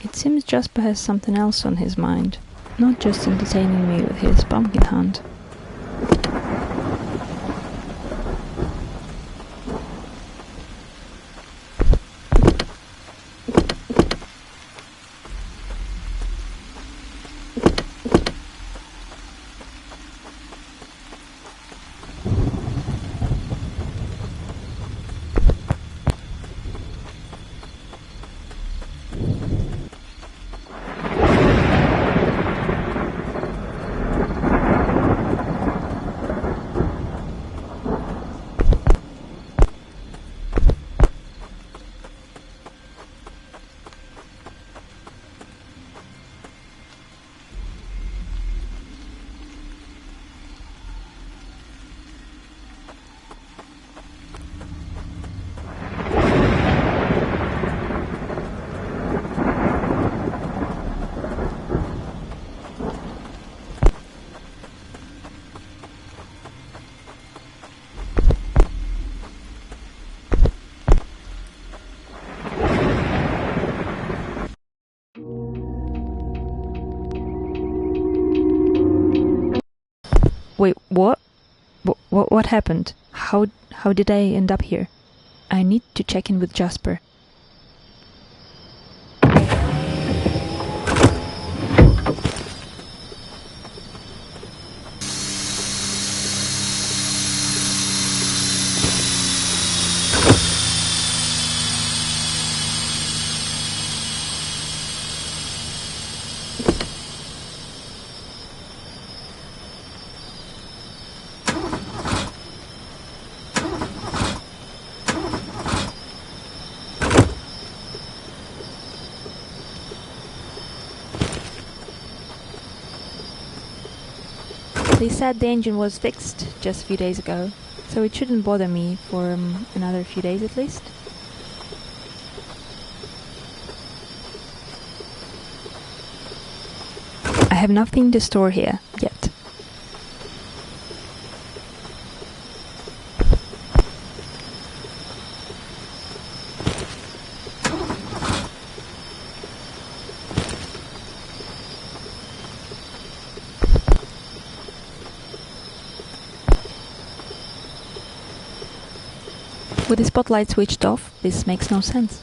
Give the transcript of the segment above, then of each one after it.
It seems Jasper has something else on his mind, not just entertaining me with his pumpkin hunt. Wait, what? What happened? How did I end up here? I need to check in with Jasper. They said the engine was fixed just a few days ago, so it shouldn't bother me for another few days at least. I have nothing to store here yet. With the spotlight switched off, this makes no sense.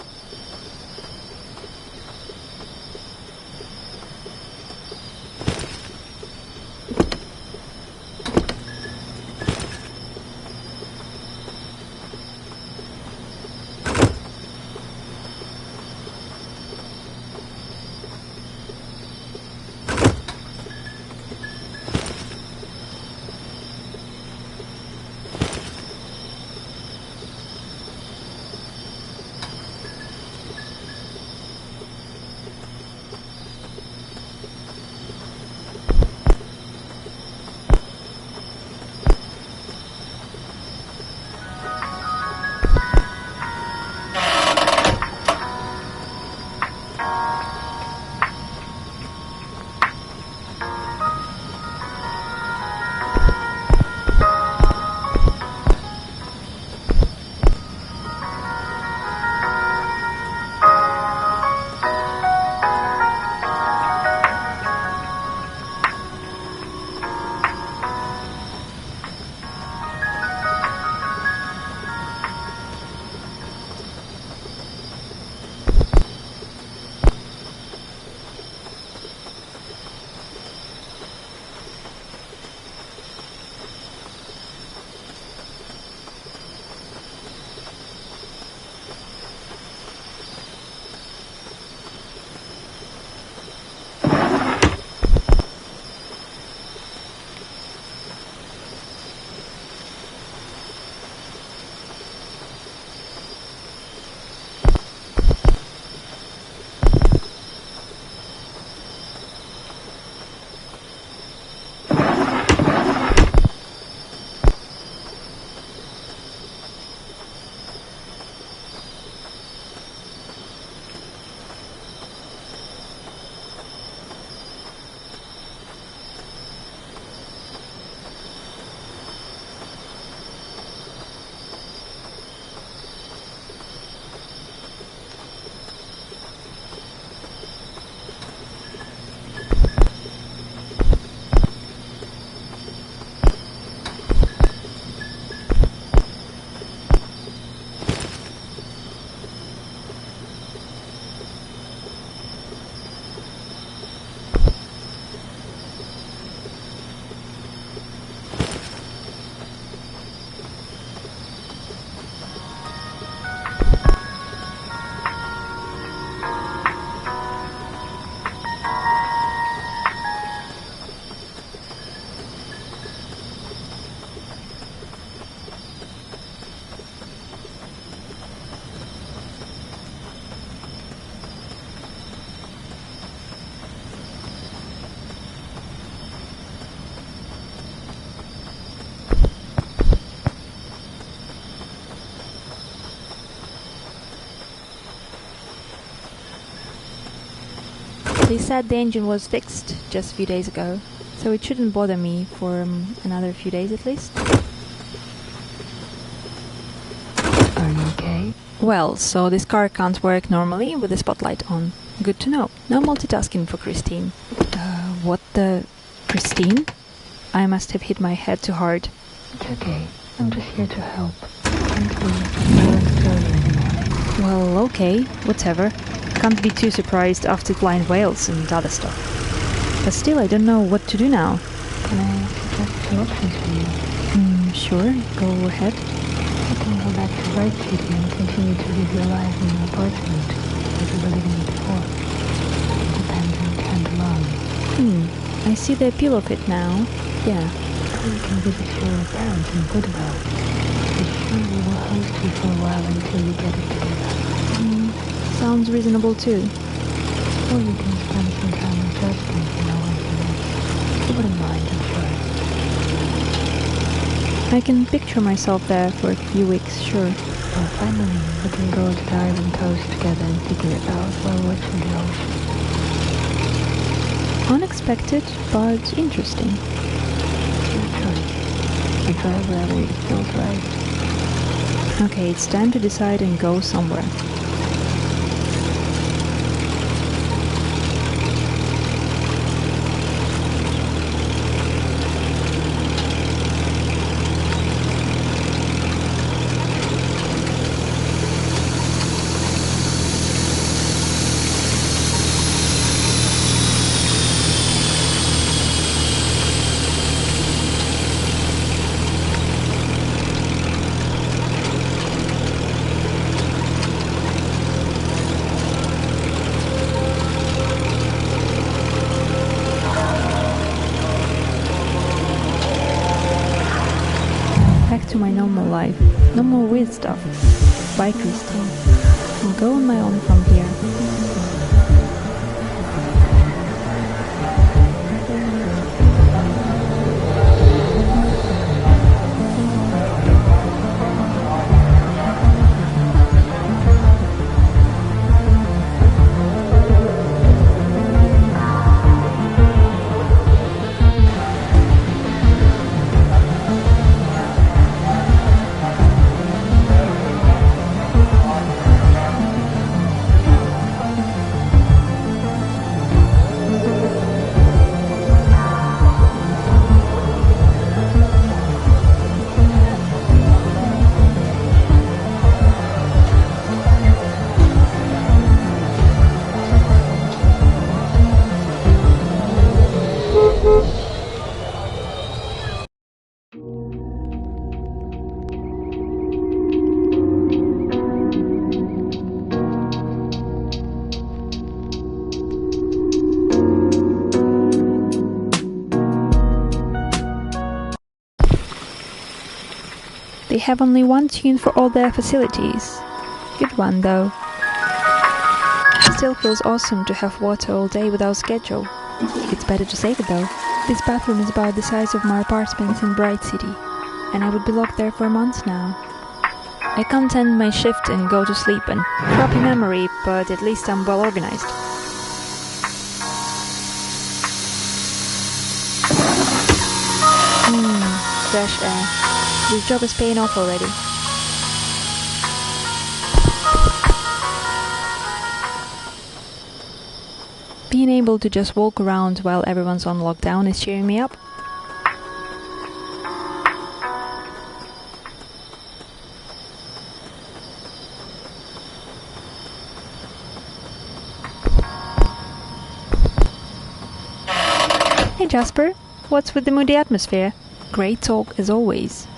They said the engine was fixed just a few days ago, so it shouldn't bother me for another few days at least. Are you okay? Well, so this car can't work normally with the spotlight on. Good to know. No multitasking for Christine. What the... Christine? I must have hit my head too hard. It's okay. I'm just here to help. And please, I won't disturb you anymore. Well, okay, whatever. Can't be too surprised after blind whales and other stuff. But still, I don't know what to do now. Can I suggest 2 options for you? Sure, go ahead. You can go back to Bright City and continue to live your life in your apartment as you were living it before. Independent and alone. I see the appeal of it now. Yeah. Or you can visit your parents in Woodwell. They surely will host you for a while until you get it together. Sounds reasonable too. Or you can spend some time with Justin, you know, once a week. You wouldn't mind, I'm sure. I can picture myself there for a few weeks, sure. Well, finally, we can go to the island coast together and figure it out while watching the ocean. Unexpected, but interesting. It's your choice. You drive wherever it feels right. Okay, it's time to decide and go somewhere. Back to my normal life. No more weird stuff. Bye, Christine. I'll go on my own from here. They have only one tune for all their facilities. Good one, though. Still feels awesome to have water all day without schedule. It's better to save it, though. This bathroom is about the size of my apartment in Bright City, and I would be locked there for months now. I can't end my shift and go to sleep, and crappy memory, but at least I'm well organized. Fresh air. This job is paying off already. Being able to just walk around while everyone's on lockdown is cheering me up. Hey Jasper, what's with the moody atmosphere? Great talk as always.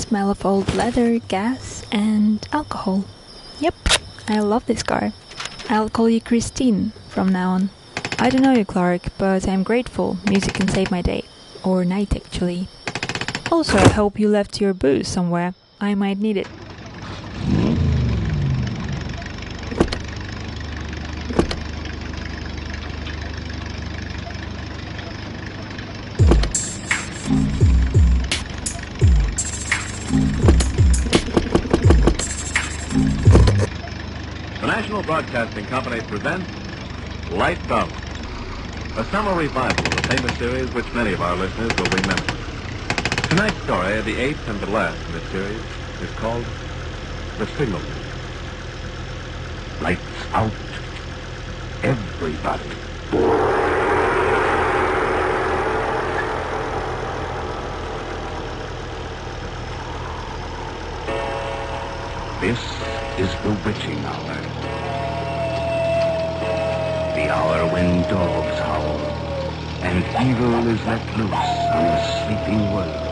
smell of old leather, gas, and alcohol. Yep, I love this car. I'll call you Christine from now on. I don't know you, Clark, but I'm grateful. Music can save my day. Or night, actually. Also, I hope you left your booze somewhere. I might need it. The National Broadcasting Company presents Lights Out, a summer revival of a famous series which many of our listeners will remember. Tonight's story, the eighth and the last in this series, is called The Signal. Lights out, everybody. This is the witching hour. The hour when dogs howl and evil is let loose on the sleeping world.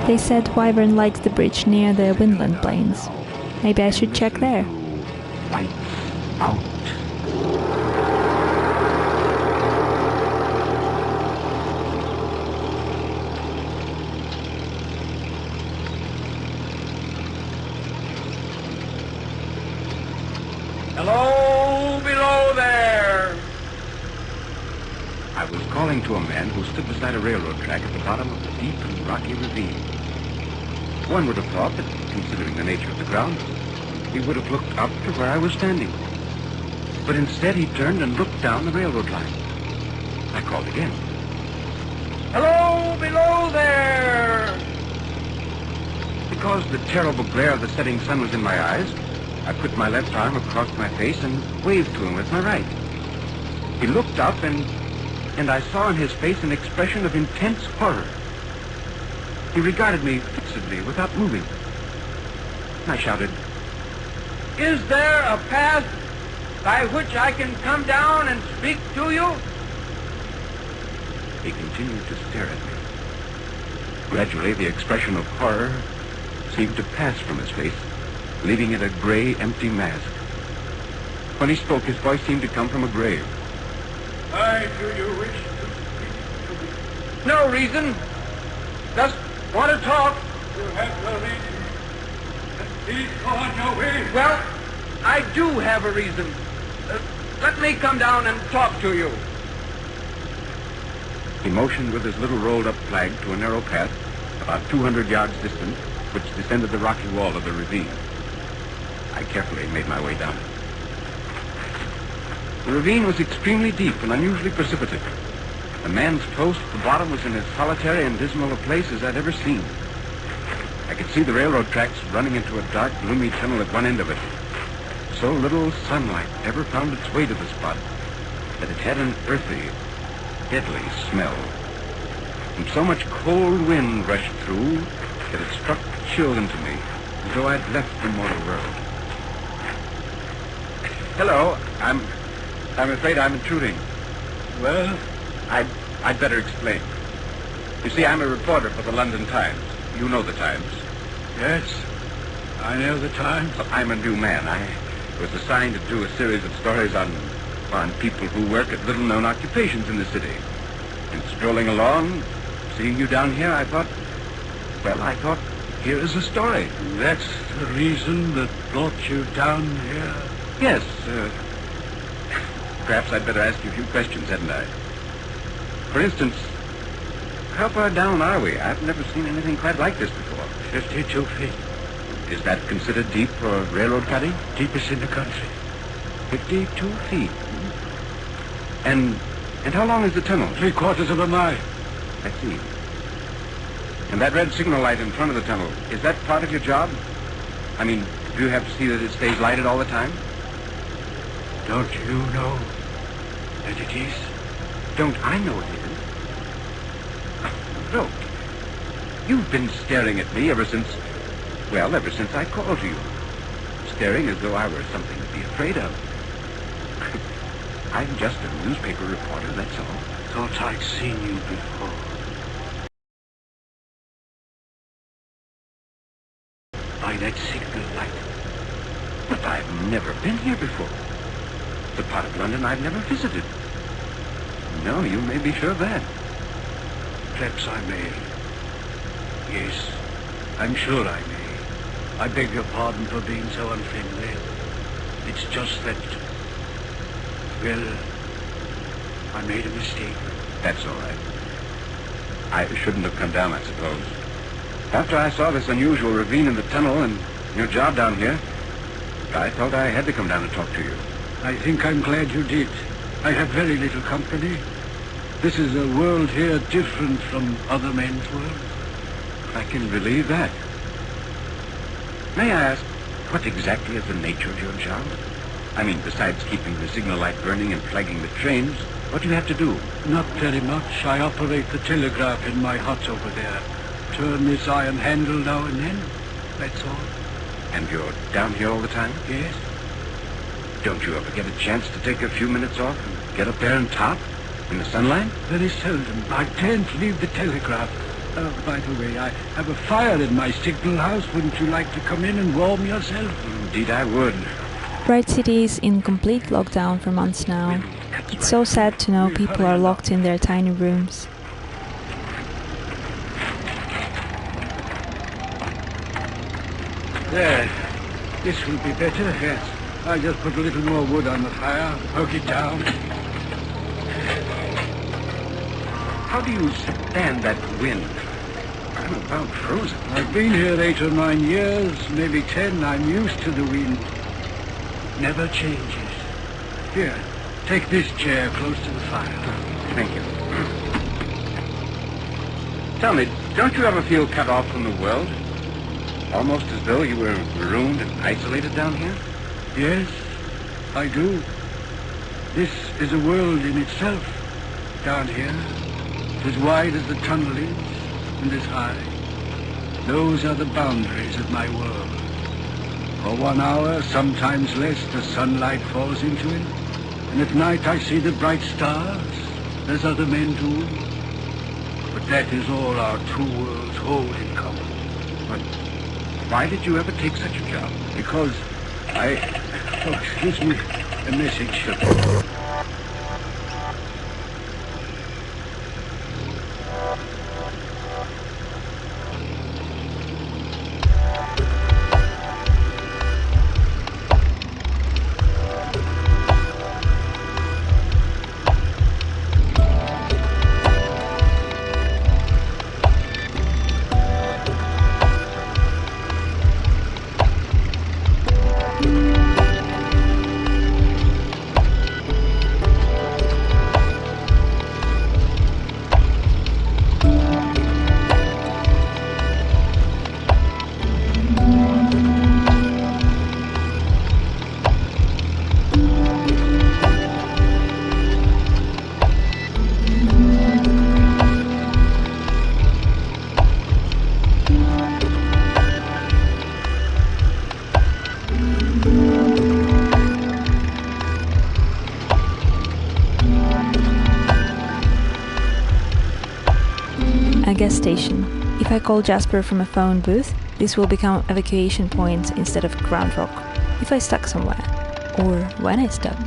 They said Wyvern likes the bridge near the Winland Plains. Maybe I should check there. Lights out. Hello, below there! I was calling to a man who stood beside a railroad track at the bottom of the deep and rocky ravine. One would have thought that, considering the nature of the ground, he would have looked up to where I was standing. But instead he turned and looked down the railroad line. I called again. Hello, below there! Because the terrible glare of the setting sun was in my eyes, I put my left arm across my face and waved to him with my right. He looked up and I saw in his face an expression of intense horror. He regarded me fixedly without moving. I shouted, Is there a path by which I can come down and speak to you? He continued to stare at me. Gradually, the expression of horror seemed to pass from his face, leaving it a gray, empty mask. When he spoke, his voice seemed to come from a grave. Why do you wish to speak to me? No reason. Just want to talk. You have no reason. Then please go on your way. Well, I do have a reason. Let me come down and talk to you. He motioned with his little rolled-up flag to a narrow path about 200 yards distant, which descended the rocky wall of the ravine. I carefully made my way down it. The ravine was extremely deep and unusually precipitate. A man's post at the bottom was in as solitary and dismal a place as I'd ever seen. I could see the railroad tracks running into a dark, gloomy tunnel at one end of it. So little sunlight ever found its way to the spot that it had an earthy, deadly smell. And so much cold wind rushed through that it struck chill into me, as though I'd left the mortal world. Hello, I'm afraid I'm intruding. Well, I'd better explain. You see, I'm a reporter for the London Times. You know the Times. yes, I know the time. I'm a new man. I was assigned to do a series of stories on people who work at little-known occupations in the city. And strolling along, seeing you down here, I thought, here is a story. That's the reason that brought you down here? Yes, perhaps I'd better ask you a few questions, hadn't I? For instance, how far down are we? I've never seen anything quite like this before. 52 feet. Is that considered deep for railroad cutting? Deepest in the country. 52 feet. And how long is the tunnel? 3/4 of a mile. I see. And that red signal light in front of the tunnel, is that part of your job? I mean, do you have to see that it stays lighted all the time? Don't you know that it is? Don't I know it is? Look, you've been staring at me ever since I called you. Staring as though I were something to be afraid of. I'm just a newspaper reporter, that's all. Thought I'd seen you before. never been here before. The part of London I've never visited. No, you may be sure of that. Perhaps I may. Yes, I'm sure I may. I beg your pardon for being so unfriendly. It's just that, well, I made a mistake. That's all right. I shouldn't have come down, I suppose. After I saw this unusual ravine in the tunnel and your job down here, I felt I had to come down and talk to you. I think I'm glad you did. I have very little company. This is a world here different from other men's worlds. I can believe that. May I ask, what exactly is the nature of your job? I mean, besides keeping the signal light burning and flagging the trains, what do you have to do? Not very much. I operate the telegraph in my hut over there. Turn this iron handle now and then. That's all. And you're down here all the time? Yes. Don't you ever get a chance to take a few minutes off and get up there on top, in the sunlight? Very seldom. I can't leave the telegraph. By the way, I have a fire in my signal house. Wouldn't you like to come in and warm yourself? Indeed I would. Bright City is in complete lockdown for months now. It's so sad to know people are locked in their tiny rooms. There. This will be better. Yes. I just put a little more wood on the fire, poke it down. How do you stand that wind? I'm about frozen. I've been here 8 or 9 years, maybe 10. I'm used to the wind. Never changes. Here, take this chair close to the fire. Thank you. Tell me, don't you ever feel cut off from the world? Almost as though you were marooned and isolated down here? Yes, I do. This is a world in itself, down here. As wide as the tunnel is, and as high. Those are the boundaries of my world. For 1 hour, sometimes less, the sunlight falls into it. And at night I see the bright stars, as other men do. But that is all our two worlds hold in common. But why did you ever take such a job? Because oh, excuse me, a message. A gas station. If I call Jasper from a phone booth, this will become evacuation point instead of ground rock. If I stuck somewhere. Or when I stuck.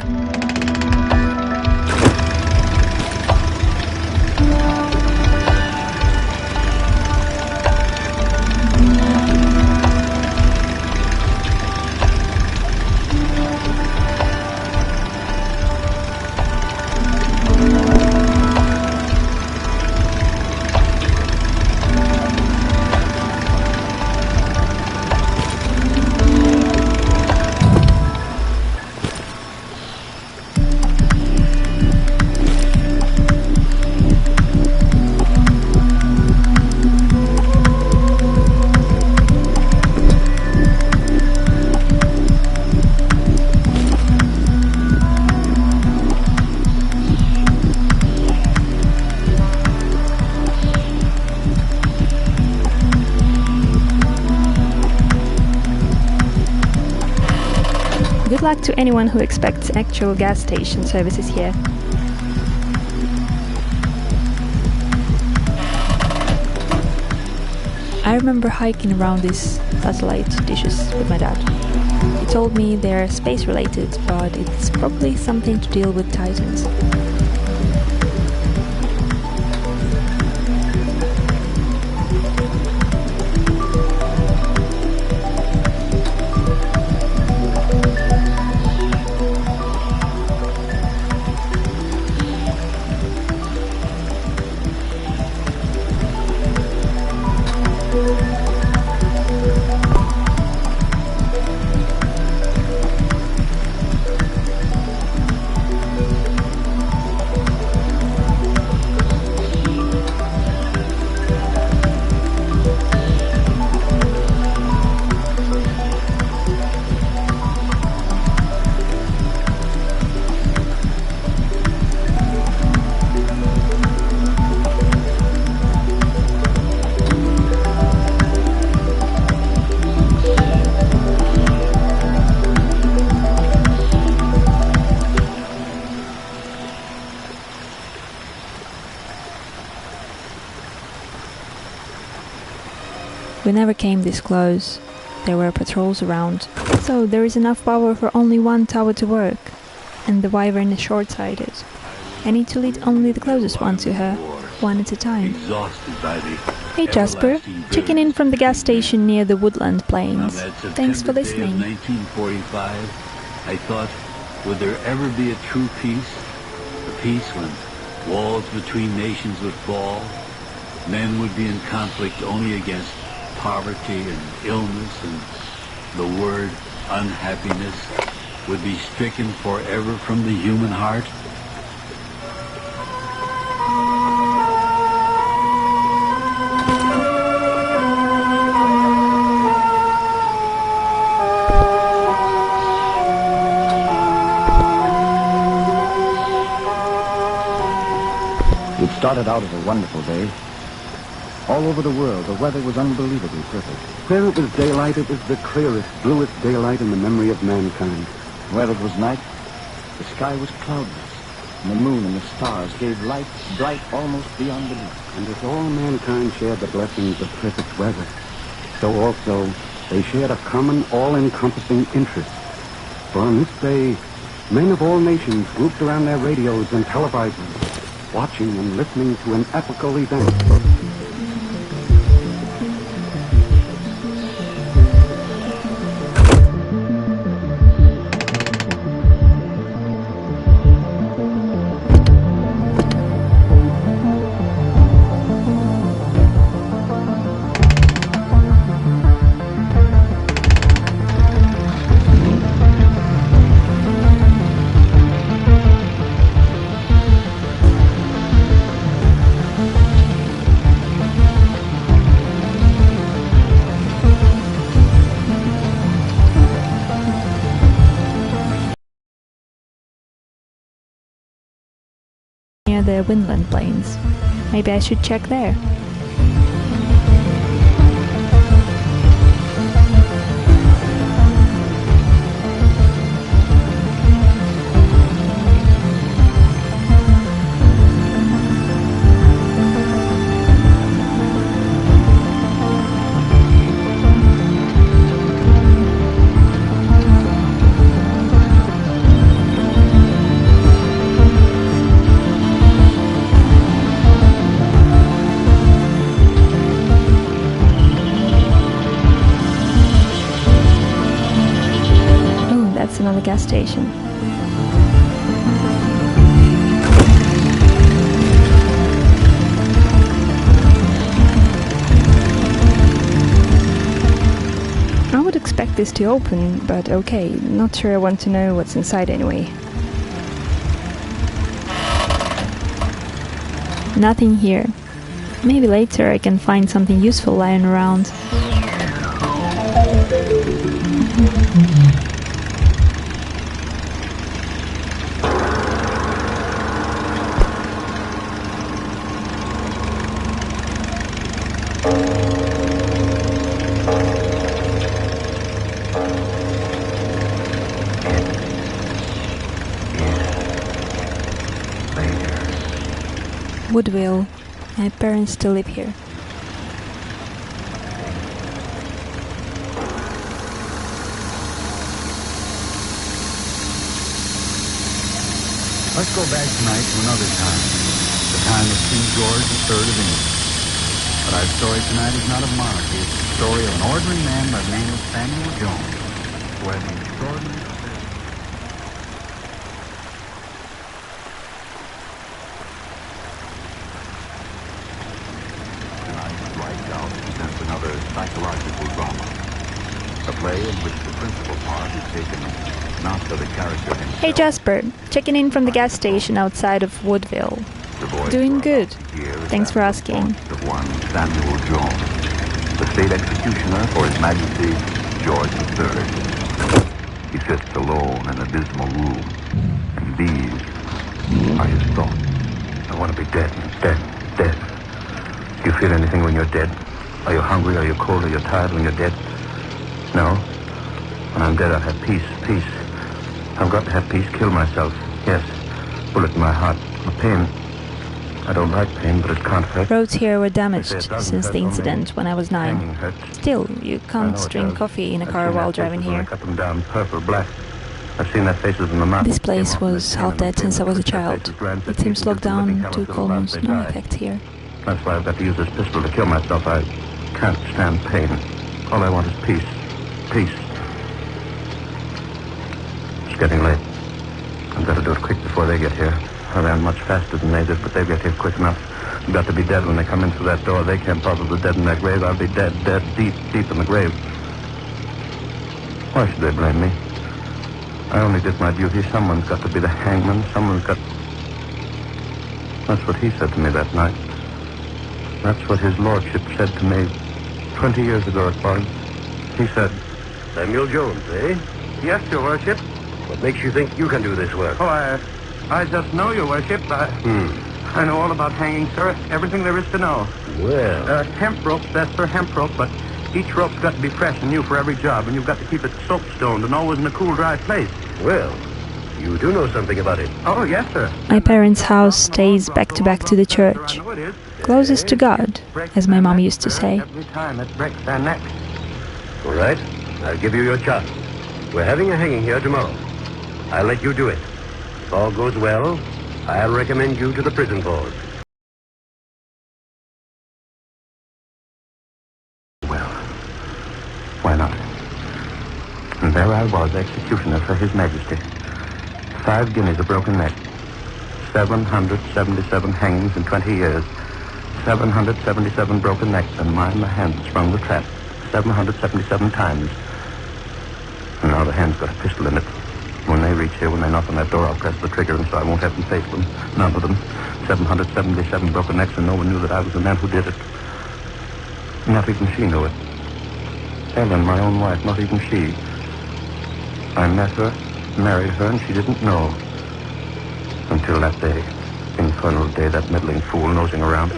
Good luck to anyone who expects actual gas station services here. I remember hiking around these satellite dishes with my dad. He told me they're space-related, but it's probably something to deal with Titans. We never came this close. There were patrols around. So there is enough power for only one tower to work. And the Wyvern is short-sighted. I need to lead only the closest one to her, one at a time. Hey Jasper, checking in from the gas station near the Woodland Plains. Thanks for listening. 1945, I thought, would there ever be a true peace? A peace when walls between nations would fall, men would be in conflict only against poverty and illness, and the word unhappiness would be stricken forever from the human heart. It started out as a wonderful day. All over the world, the weather was unbelievably perfect. Where it was daylight, it was the clearest, bluest daylight in the memory of mankind. Where it was night, the sky was cloudless, and the moon and the stars gave light bright almost beyond belief. And as all mankind shared the blessings of perfect weather, so also they shared a common, all-encompassing interest. For on this day, men of all nations grouped around their radios and televisors, watching and listening to an epical event. Near the Woodland Plains. Maybe I should check there. Another gas station. I would expect this to open, but okay, not sure I want to know what's inside anyway. Nothing here. Maybe later I can find something useful lying around. Woodville. My parents still live here. Let's go back tonight to another time. The time of King George III of England. But our story tonight is not of monarchy. It's the story of an ordinary man by the name of Samuel Jones, who had an extraordinary career. Tonight, Lights Out presents another psychological drama. A play in which the principal part is taken not by the character himself. Hey Jasper, checking in from the gas station outside of Woodville. Doing good. Thanks for asking. Of one Samuel Jones, the state executioner for His Majesty George III. He sits alone in a dismal room, and these are his thoughts. I want to be dead, dead, dead. Do you feel anything when you're dead? Are you hungry? Are you cold? Are you tired when you're dead? No? When I'm dead, I'll have peace, peace. I've got to have peace, kill myself. Yes. Bullet in my heart. The pain. I don't like pain, but it can't hurt. Roads here were damaged since the incident when I was 9. Hanging hurts. Still, you can't drink coffee in a car while driving here. I cut them down, purple, black. I've seen their faces in the mouth. This place was half dead since I was a child. It seems locked down to almost no effect here. That's why I've got to use this pistol to kill myself. I can't stand pain. All I want is peace. Peace. It's getting late. I've got to do it quick before they get here. I ran much faster than they did, but they get here quick enough. I've got to be dead when they come in through that door. They can't bother the dead in their grave. I'll be dead, dead, deep, deep in the grave. Why should they blame me? I only did my duty. Someone's got to be the hangman. Someone's got... That's what he said to me that night. That's what his lordship said to me 20 years ago it was. He said, Samuel Jones, eh? Yes, your worship. What makes you think you can do this work? Oh, I just know, your worship. I know all about hanging, sir. Everything there is to know. Well... hemp ropes, that's for hemp rope, but each rope's got to be fresh and new for every job, and you've got to keep it soap-stoned and always in a cool, dry place. Well, you do know something about it. Oh, yes, sir. My parents' house stays back to back to the church. Closest to God, as my mom used to say. Every time it breaks their necks. All right, I'll give you your chance. We're having a hanging here tomorrow. I'll let you do it. If all goes well, I'll recommend you to the prison board. Well, why not? And there I was, executioner for His Majesty. 5 guineas a broken neck. 777 hangings in 20 years. 777 broken necks, and mine the hand that sprung the trap. 777 times. And now the hand's got a pistol in it. When they reach here, when they knock on that door, I'll press the trigger, and so I won't have them face them. None of them. 777 broken necks, and no one knew that I was the man who did it. Not even she knew it. Ellen, my own wife, not even she. I met her, married her, and she didn't know. Until that day. Infernal day, that meddling fool nosing around.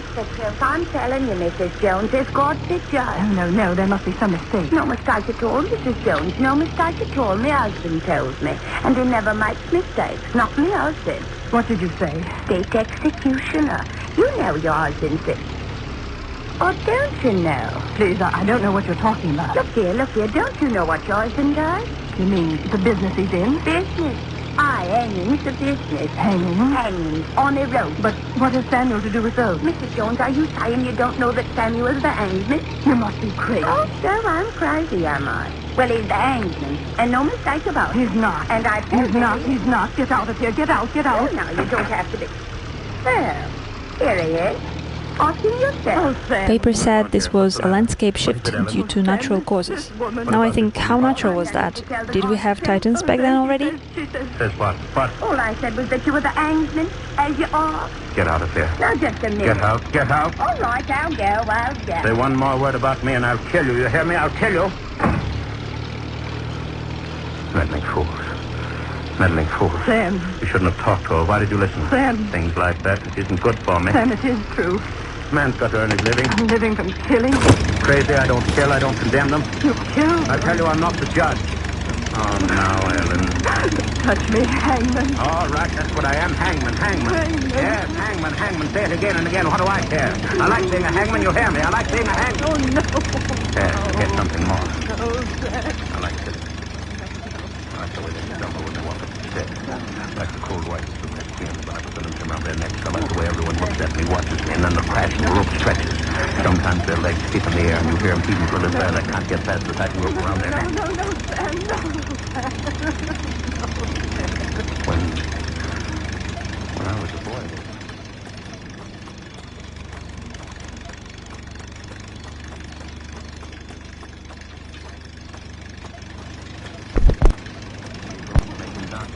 I'm telling you, Mrs. Jones, it's God's picture. Oh, no, there must be some mistake. No mistake at all, Mrs. Jones. No mistake at all. My husband tells me. And he never makes mistakes. Not me husband. What did you say? State executioner. You know your husband's it. Or don't you know? Please, I don't know what you're talking about. Look here. Don't you know what your husband does? You mean the business he's in? Business. Aye, hanging's a business. Hanging? Hanging on a rope. But what has Samuel to do with those? Mrs. Jones, are you saying you don't know that Samuel's the hangman? You must be crazy. Oh, so I'm crazy, am I? Well, he's the hangman, and no mistake about it. He's not. And I He's not. Get out of here. Get out. Oh, now, you don't have to be... Well, here he is. Asking yourself. Oh, Sam. Paper said this was a landscape shift due to natural causes. Now I think, how natural was that? Did we have Titans back then already? Says what? What? All I said was that you were the hangman, as you are. Get out of here. Now, just a minute. Get out. Get out. All right, I'll go. Say one more word about me and I'll kill you. You hear me? I'll kill you. Meddling fools. Meddling fools. Sam. You shouldn't have talked to her. Why did you listen? Sam. Things like that. It isn't good for me. Sam, it is true. Man's got to earn his living. I'm living from killing. Crazy, I don't kill, I don't condemn them. You kill? I tell you, I'm not the judge. Oh, now, Ellen. Touch me, hangman. All right, that's what I am, hangman. Hangman. Yes, hangman. Say it again and again. What do I care? I like being a hangman, you hear me? I like being a hangman. Oh, no. Yes, get something more. No, Sam. I like this. I like the way they stumble when they walk up the stairs. Like the cold white of the skins. I put them around their necks. I like the way everyone looks at me, watches me, and then the crash and the rope stretches. Sometimes their legs kick in the air, and you hear them heaving for the bell. I can't get past the tight rope around their necks. No, Sam, no, When I was a boy...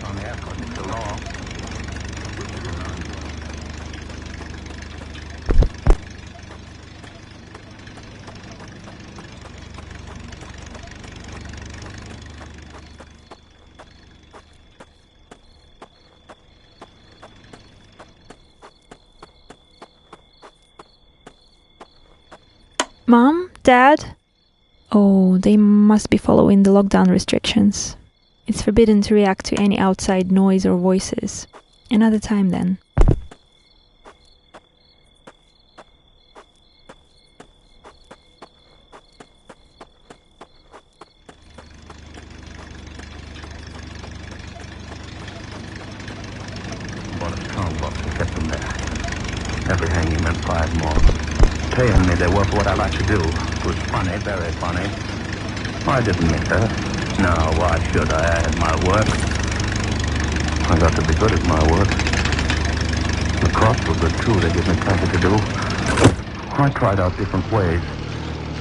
on the airport, it's the law. Mom? Dad? Oh, they must be following the lockdown restrictions. It's forbidden to react to any outside noise or voices. Another time then. Bought a strong box and kept them there. Every hanging meant 5 more. Paying me they were for what I like to do. It was funny, very funny. I didn't miss her. No, why should I? I had my work. I got to be good at my work. The costs were good, too. They gave me plenty to do. I tried out different ways.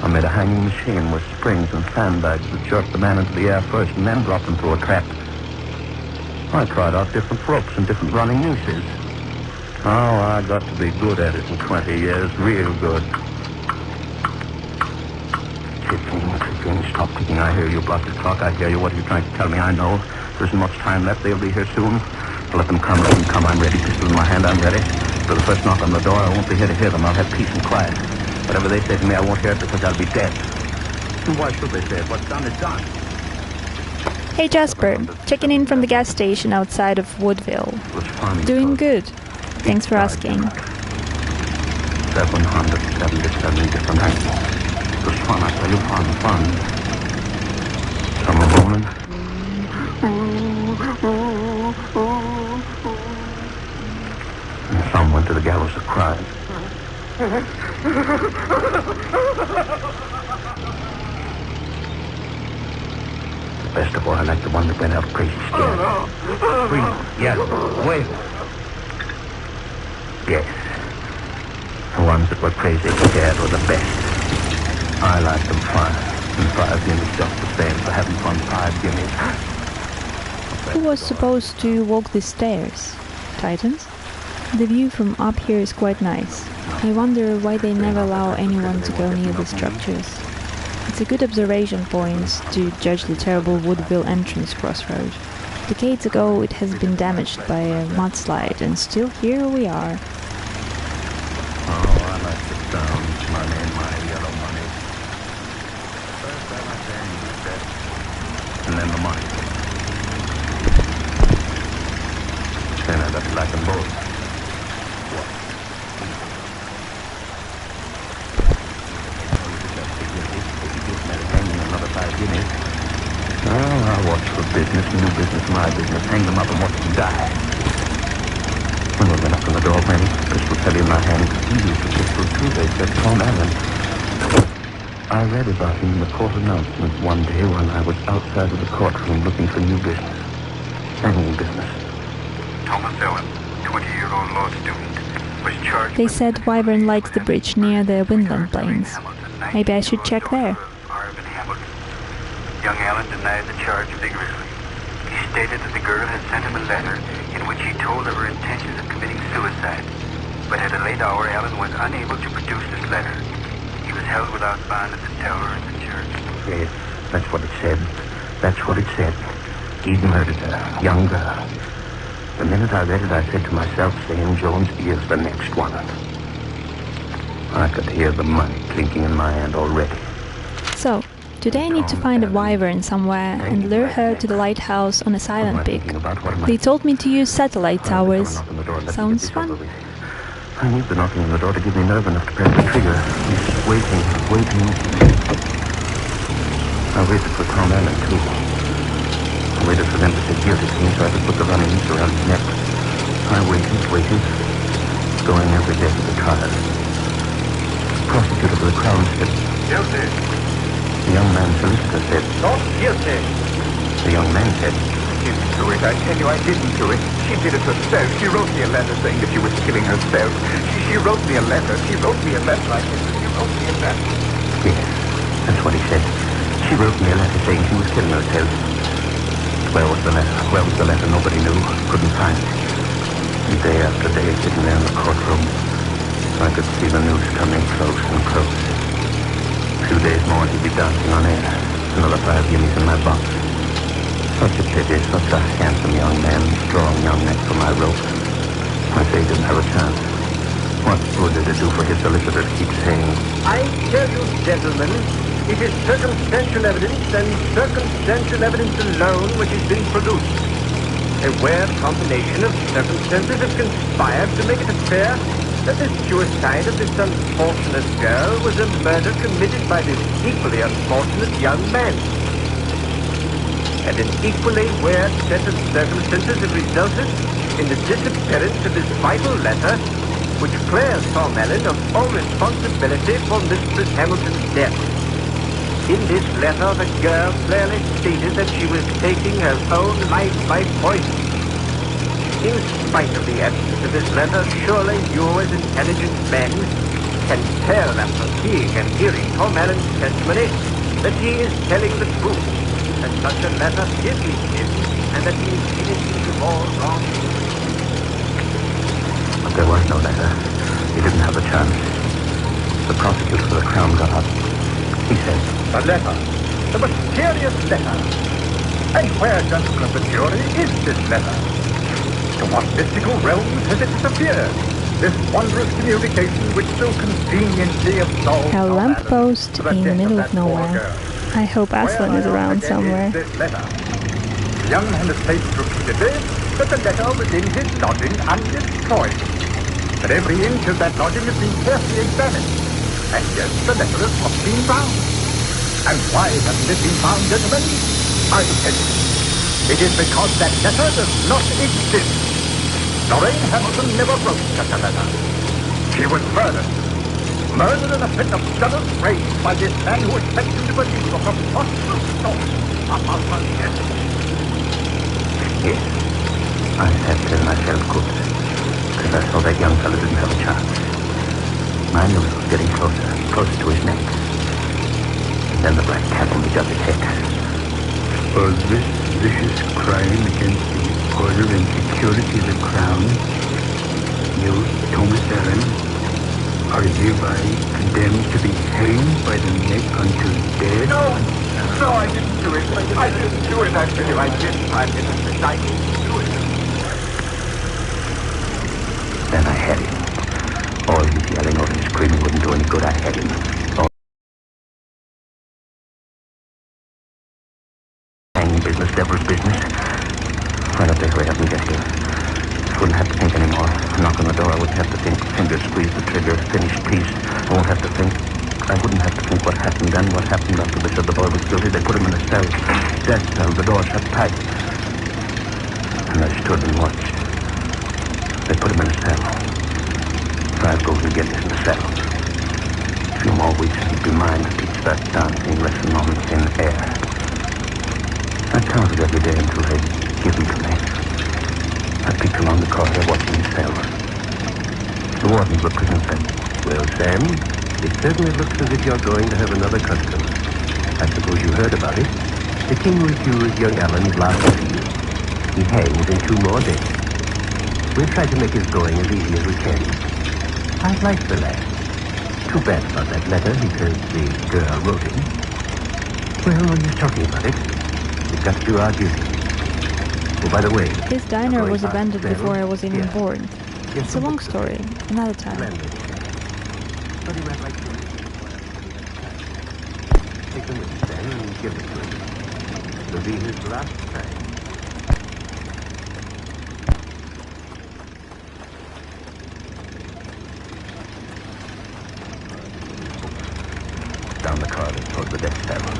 I made a hanging machine with springs and sandbags that jerked the man into the air first and then dropped him through a trap. I tried out different ropes and different running nooses. Oh, I got to be good at it in 20 years. Real good. Ticking. Stop ticking. I hear you. Block the clock. I hear you. What are you trying to tell me? I know. There isn't much time left. They'll be here soon. Let them come. Let them come. I'm ready. Pistol in my hand. I'm ready. For the first knock on the door, I won't be here to hear them. I'll have peace and quiet. Whatever they say to me, I won't hear it because I'll be dead. And why should they say it? What's done is done. Hey Jasper, checking in from the gas station outside of Woodville. Doing good. Thanks for asking. 777 different angles. It was fun, I tell you, fun. Some were moaning. And some went to the gallows of crying. Best of all, I like the one that went out crazy scared. Green, yellow, wave. Yes. The ones that were crazy scared were the best. I like them fine. And 5 guineas just the same for having fun. 5 guineas. Who was supposed to walk the stairs? Titans? The view from up here is quite nice. I wonder why they never allow anyone to go near the structures. It's a good observation point to judge the terrible Woodville entrance crossroad. Decades ago it has been damaged by a mudslide, and still here we are. Oh, I like the sound. Money, my yellow money. First I like the angry death, and then the money. Then I got to like them both. Oh, I'll watch for business, new business, my business. Hang them up and watch them die. When they went up on the door, Manny, pistol heavy in my hand. He used the pistol too, they said, Tom Allen. I read about him in the court announcement one day when I was outside of the courtroom looking for new business. Hanging business. Thomas Allen, 20-year-old law student, was charged... They said Wyvern likes the bridge near the Windland Plains. Maybe I should check there. Young Allen denied the charge vigorously. He stated that the girl had sent him a letter in which he told of her intentions of committing suicide. But at a late hour, Allen was unable to produce this letter. He was held without bond at the tower in the church. Yes, that's what it said. That's what it said. He'd murdered her, young girl. The minute I read it, I said to myself, Sam Jones is the next one. I could hear the money clinking in my hand already. So, today I need to find a wyvern somewhere and lure her to the lighthouse on a silent peak. They told me to use satellite towers. Sounds fun. I need the knocking on the door to give me nerve enough to press the trigger. He's just waiting. I waited for Tom Allen, too. I waited for them to say guilty to me so I could put the running noose around his neck. I I waited, going every day to the trial. The prosecutor for the Crown said, Guilty. The young man's solicitor said, Not guilty. The young man said, I didn't do it. I tell you, I didn't do it. She did it herself. She wrote me a letter saying that she was killing herself. She wrote me a letter. She wrote me a letter. I said, she wrote me a letter. Yes, that's what he said. She wrote me a letter saying she was killing herself. Where was the letter? Where was the letter? Nobody knew. Couldn't find it. And day after day, sitting there in the courtroom, I could see the news coming close and close. A few days more, he'd be dancing on air. Another 5 guineas in my box. Such a pity, such a handsome young man, strong young neck for my rope. I say he didn't have a chance. What good did it do for his solicitor to keep saying, I tell you, gentlemen, it is circumstantial evidence and circumstantial evidence alone which has been produced. A weird combination of circumstances have conspired to make it appear that the suicide of this unfortunate girl was a murder committed by this equally unfortunate young man. And an equally weird set of circumstances have resulted in the disappearance of this vital letter, which clears Tom Allen of all responsibility for Mistress Hamilton's death. In this letter, the girl clearly stated that she was taking her own life by poison. In spite of the absence of this letter, surely you as intelligent men can tell after seeing and hearing Tom Allen's testimony that he is telling the truth, that such a letter is his, and that he is innocent of all wrong. But there was no letter. He didn't have a chance. The prosecutor for the Crown got up. He said, The letter. The mysterious letter. And where, gentlemen of the jury, is this letter? To what mystical realms has it disappeared? This wondrous communication which so conveniently absolves A lamppost in the middle of nowhere. I hope Aslan is around somewhere. The young man has stated repeatedly that the letter was in his lodging undestroyed. That every inch of that lodging has been carefully examined. And yet the letter has not been found. And why hasn't it been found, gentlemen? I will tell you. It is because that letter does not exist. Lorraine Hamilton never wrote such a letter. She was murdered. Murdered in a fit of jealous rage by this man who expects you to believe a preposterous story about her death. Yes, I said to him I felt good, because I saw that young fellow didn't have a chance. My noose was getting closer, closer to his neck. And then the black cat only got his head. For this vicious crime against the order and security of the Crown, you, Thomas Allen, are hereby condemned to be hanged by the neck until dead. No, I didn't do it. I didn't do it, I tell you. I didn't. I didn't. I didn't do it. Then I had him. All his yelling, all his screaming wouldn't do any good. I had him. Hanging business, devil's business. Why don't they hurry up and get here? Wouldn't have to think anymore. Knock on the door, I wouldn't have to think. Fingers squeeze the trigger, finish piece. I won't have to think. I wouldn't have to think what happened then, what happened after they said the boy was guilty. They put him in a cell. Death cell, the door shut tight. And I stood and watched. They put him in a cell. 5 golden guineas in the cell. A few more weeks and he'd be mine to teach that dancing lesson on thin air. I counted every day until they'd give him to me. I peeked along the corridor watching his cell. The wardens were prison fed. Well, Sam, it certainly looks as if you're going to have another customer. I suppose you heard about it. The king refused young Allen's last appeal. He hangs in 2 more days. We'll try to make his going as easy as we can. I like the lad. Too bad about that letter because the girl wrote it. Well, no use talking about it. We've got to do our duty. Oh, by the way... His diner was abandoned before I was even born. It's a long story, another time. Take them with you, Sam, and give it to him. It'll be his last time. Down the corridor toward the desk table.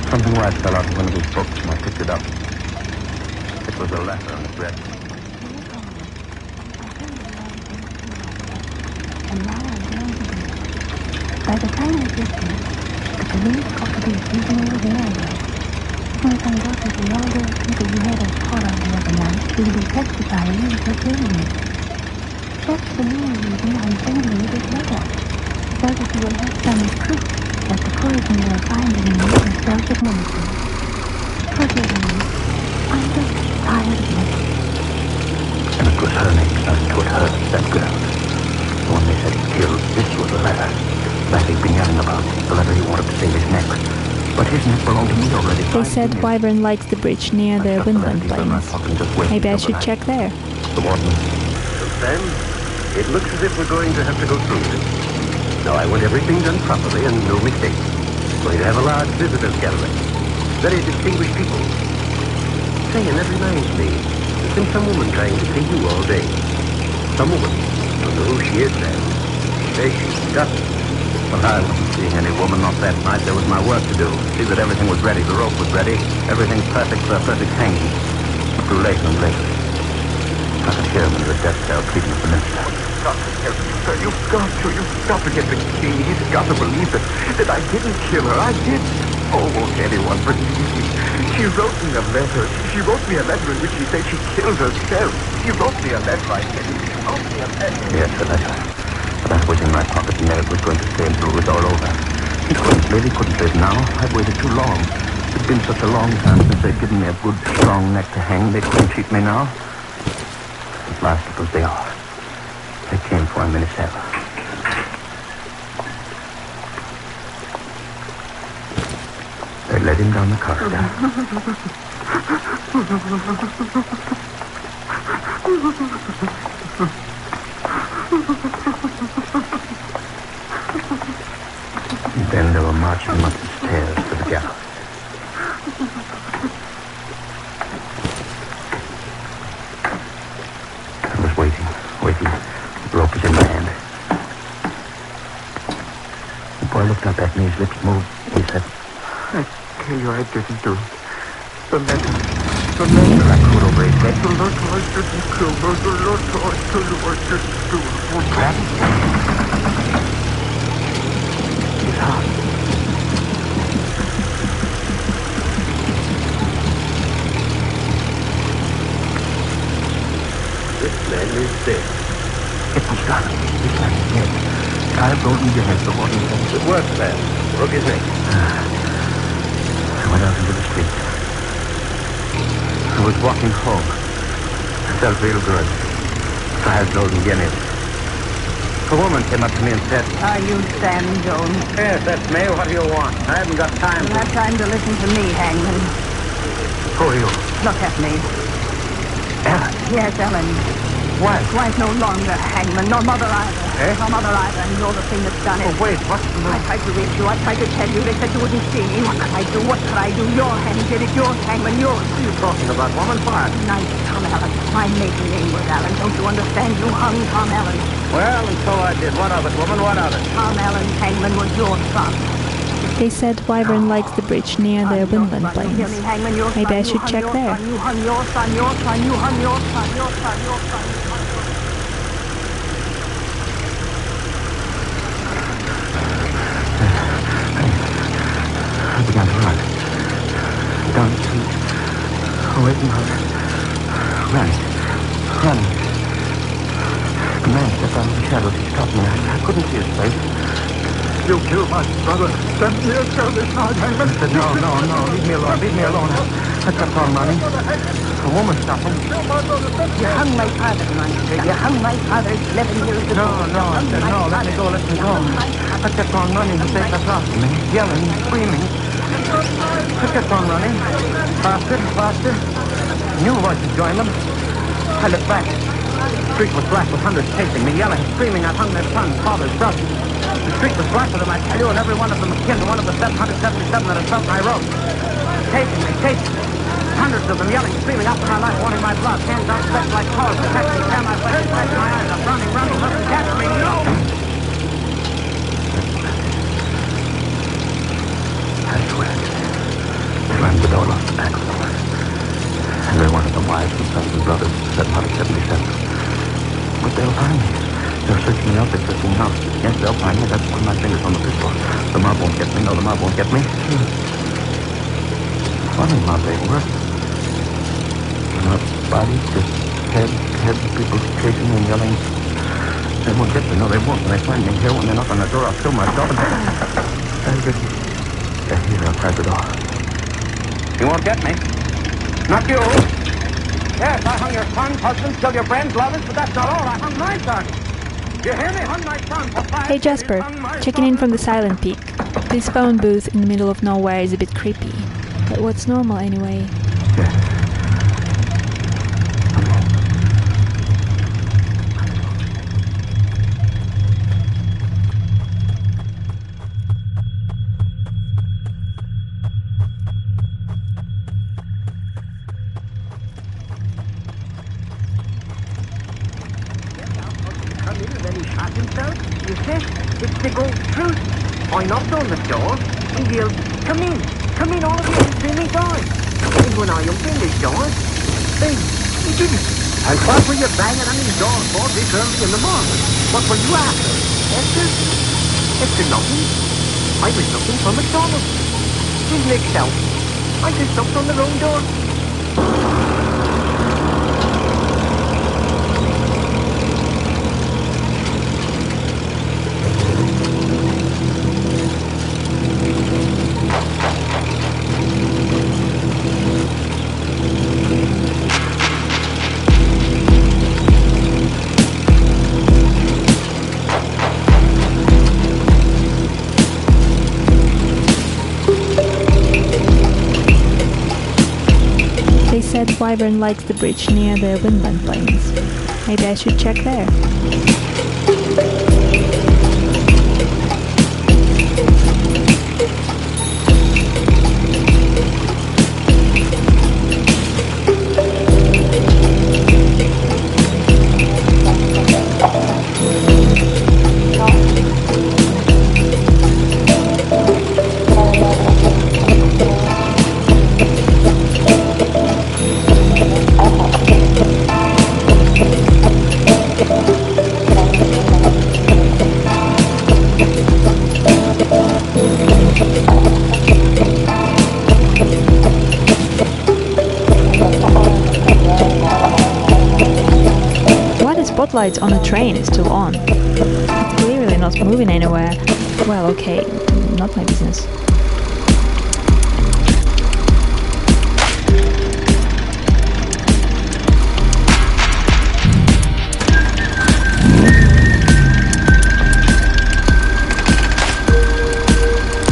Something white fell out of one of his books and I picked it up. It was a letter on the breast. And now I'm going to be. By the time I get there, the police ought to be sleeping over there again. When I find out that all those people you had us caught on the other night will be testifying in your hearing. That's the main reason I'm sending you this letter. So that you will have some proof that the poison you are finding in me is self-administered. Forgive me. I'm just tired of it. And it was her name starting to hurt, that girl. The one they said he killed. This was the letter. That he'd been yelling about. The letter he wanted to save his neck. But his neck belonged to me already. They said Wyvern likes the bridge near the Windland Plains. Maybe I should check there. The warden. Sam, it looks as if we're going to have to go through this. Now, I want everything done properly and no mistakes. Going to have a large visitors gathering. Very distinguished people. Say, and that reminds me. There's been some woman trying to see you all day. Some woman. Don't know who she is, Sam. She says she's got it. Well, I wasn't seeing any woman off that night. There was my work to do. See that everything was ready. The rope was ready. Everything perfect for a perfect hanging. It grew later and later. I could hear him in the death cell pleading with the minister. Sir, you've got to get the king. He's got to believe that I didn't kill her. I did. Oh, won't anyone believe me? She wrote me a letter. She wrote me a letter in which she said she killed herself. She wrote me a letter, I tell you. She wrote me a letter. Yes, a letter. But that was in my pocket and there it was going to stay until it was all over. He couldn't live now. I'd waited too long. It's been such a long time since they'd given me a good, strong neck to hang. They couldn't cheat me now. At last it was the hour. They came for him in his cell. They led him down the corridor. And then they were marching him up the stairs to the gallows. I was waiting. The rope was in my hand. The boy looked up at me, his lips moved. He said, I tell you, I didn't do it. The letter. I could over his head. The letter, I didn't kill her. The letter, I tell you, I didn't do it. His heart. This man is dead. It was done. This man is dead. 5 golden guineas, the warden said. Good work, Sam. Broke his neck. I went out into the street. I was walking home. I felt real good. 5 golden guineas. A woman came up to me and said, Are you Sam Jones? Yes, that's me. What do you want? I haven't got time You'll have time to listen to me, Hangman. Who are you? Look at me. Ellen. Yes, Ellen. Wife. Wife no longer, Hangman. No mother either. Eh? No mother either, and you're the thing that's done it. Oh, wait, what's the I tried to reach you. I tried to tell you. They said you wouldn't see me. What could I do? What could I do? Your hand did it. Yours, Hangman. Yours. What are you talking about, woman? What? Nice, Tom Allen. My maiden name was Allen. Don't you understand? You hung Tom Allen. Well, and so I did. What of it, woman? What of it? Tom Allen, Hangman, was your son. They said Wyvern likes the bridge near the Windland Plains. Maybe I should check there. You hung your son, your son, you hung your son, your son, your son. I began to run. Down the street. Away from her. Running. The man stepped out of the shadows. He stopped me. I couldn't see his face. You killed my brother. Send me a cell this night, Hangman. I said, no. Leave me alone. I kept on running. A woman stopped me. You hung my father, monster. You hung my father 11 years ago. No. I said, no, let me go. I kept on running. The safe was after me, yelling, screaming. I kept on running. Faster. New voices joined them. I looked back. The street was black with hundreds chasing me, yelling, screaming. I hung their sons, fathers, brothers. The street was black with them, I tell you, and every one of them akin to one of the 777 that had felt my rope. Chasing me. Hundreds of them yelling, screaming out for my life, wanting my blood. Hands outstretched like claws, protect me, tear my flesh, press my eyes. I'm running, nothing catch me, no! I swear. They ran with all off the back of them. Every one of them wives and sons and brothers, 777. But they'll find me. They'll search me out. They're searching me out. Yes, they'll find me. That's one of my fingers on the pistol. The mob won't get me. No, the mob won't get me. Funny mob they were. Not bodies, just heads of people chasing me and yelling. They won't get me. No, they won't. When they find me here, when they knock on the door, I'll kill myself. They're here outside the door. You won't get me. Not you. Yes, I hung your sons, husbands, killed your friends, lovers, but that's not all. I hung my son. You hear me? Hung my son for 5 Hey Jasper, checking in from the Silent Peak. This phone booth in the middle of nowhere is a bit creepy. But what's normal anyway? You see, it's the gold truth. I knocked on the door. He yelled, come in, all of you, and see me die. And when I opened his door, he didn't. And what were you banging on his door for this early in the morning? What were you after? Esther nothing. I was looking for McDonald's. His next house. I just knocked on the wrong door. They said Wyvern likes the bridge near the Windland Plains. Maybe I should check there. Spotlights on the train is still on. It's clearly not moving anywhere. Well, okay, not my business.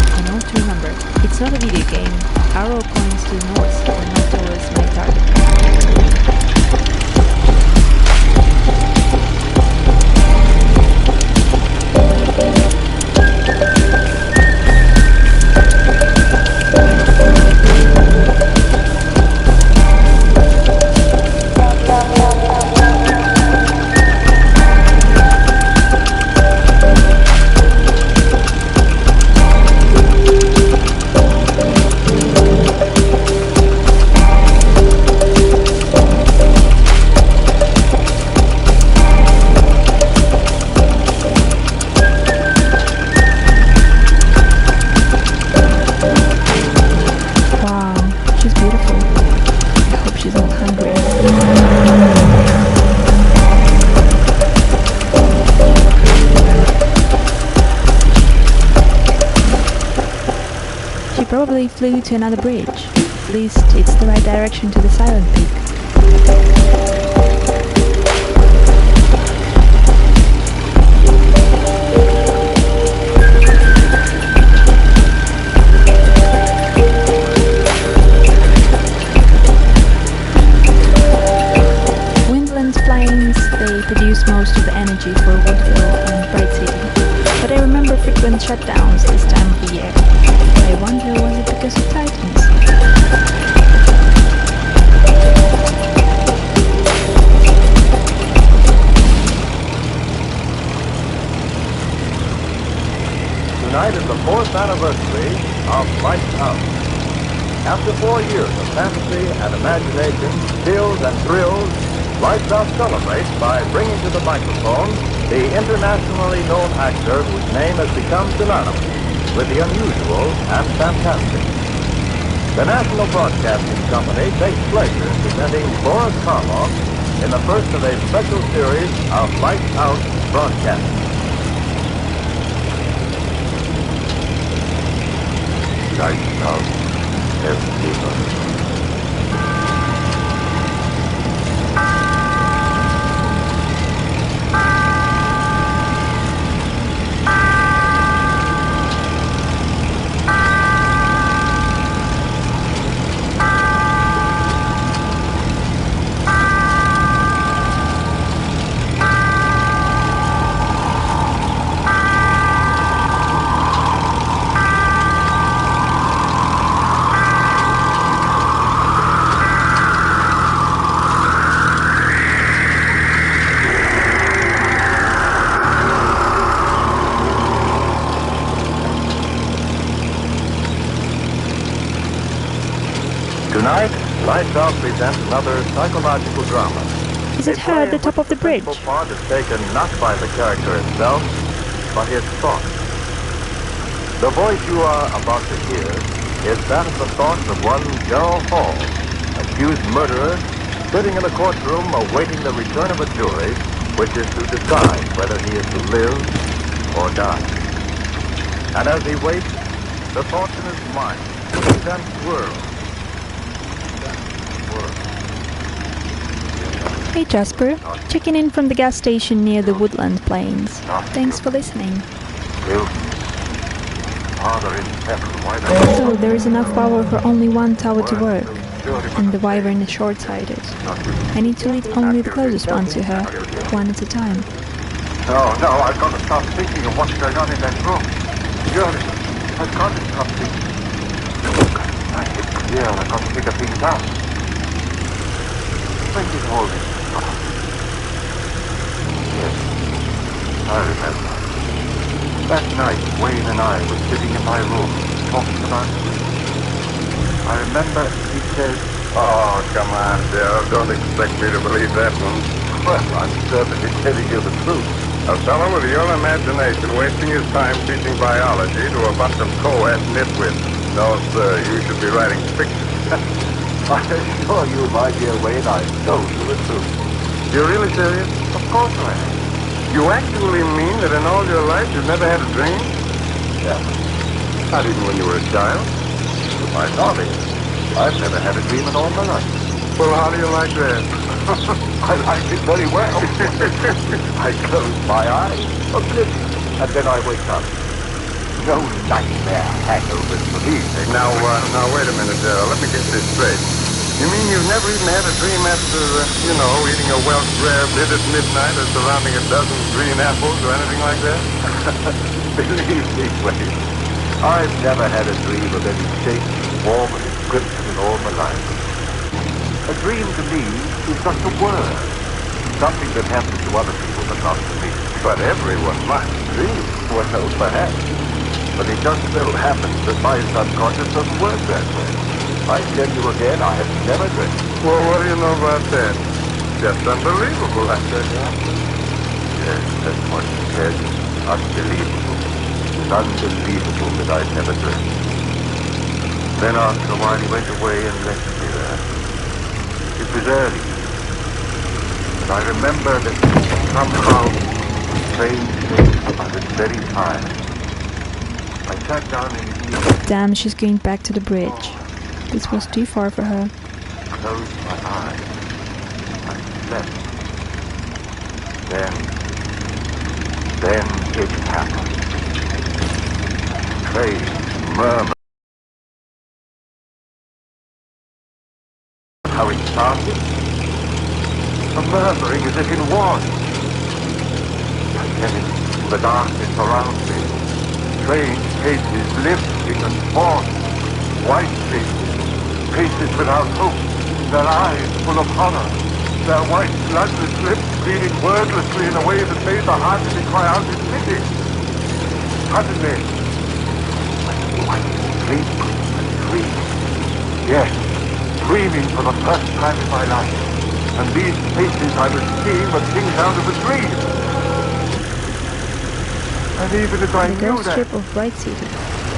I know what to remember. It's not a video game. Arrow points to the north and not towards my target. Probably flew to another bridge. At least it's the right direction to the Silent Peak. Windland Plains, they produce most of the energy for Woodville and Bright City. But I remember frequent shutdowns this time of the year. I wonder, was it because of Titans? Tonight is the 4th anniversary of Lights Out. After 4 years of fantasy and imagination, chills and thrills, Lights Out celebrates by bringing to the microphone the internationally known actor whose name has become synonymous with the unusual and fantastic. The National Broadcasting Company takes pleasure in presenting Boris Karloff in the first of a special series of Lights Out broadcasts. Lights Out, everybody. Tonight, Lights Out presents another psychological drama. Is it her at the top of the bridge? The part is taken not by the character itself, but his thoughts. The voice you are about to hear is that of the thoughts of one Gerald Hall, accused murderer, sitting in a courtroom awaiting the return of a jury, which is to decide whether he is to live or die. And as he waits, the thoughts in his mind then swirl. Hey Jasper, checking in from the gas station near the Woodland Plains. Thanks for listening. So there is enough power for only one tower to work, and the Wyvern is short-sighted. I need to lead only the closest one to her, one at a time. No, I've got to stop thinking of what's going on in that room. Surely, I've got to stop thinking. It's clear, I've got to figure things out. When did all this start? Yes, I remember. That night, Wayne and I were sitting in my room, talking about sleep. I remember he said, "Oh, come on, Dale. Don't expect me to believe that one." "Well, I'm certainly telling you the truth." A fellow with your imagination wasting his time teaching biology to a bunch of co-ed nitwits. No, sir, you should be writing fiction. I assure you, my dear Wayne, I told you the truth. You're really serious? Of course I am. You actually mean that in all your life you've never had a dream? Yeah. Not even when you were a child? To my knowledge, I've never had a dream in all my life. Well, how do you like that? I like it very well. I close my eyes, oblivious, and then I wake up. No nightmare hangovers for me. Now, wait a minute, Dale. Let me get this straight. You mean you've never even had a dream after, eating a Welsh rarebit at midnight or surrounding a dozen green apples or anything like that? Believe me, Wayne, I've never had a dream of any shape, form, or description in all my life. A dream to me is just a word. Something that happens to other people but not to me. But everyone must dream. Well, perhaps. But it just so happens that my subconscious doesn't work that way. I tell you again, I have never dreamt. Well, what do you know about that? Just unbelievable, I said. Yes, that's what you said. Unbelievable. It's unbelievable that I've never dreamt. Then after a while he went away and left me there. It was early. But I remember that somehow, strangely, I was very tired. I sat down in his knee. Damn, she's going back to the bridge. This was too far for her. Closed my eyes. I slept. Then it happened. A strange murmur. How it started? A murmuring as if in warning. And then in the darkness around me, strange faces lifting and falling, white faces without hope, their eyes full of horror, their white bloodless lips bleeding wordlessly in a way that made the heart of me cry out in pity. Suddenly, I sleep and dream. Yes, dreaming for the first time in my life. And these faces I was seeing were things out of a dream. even if I The knew ghost that. ship of Bright City.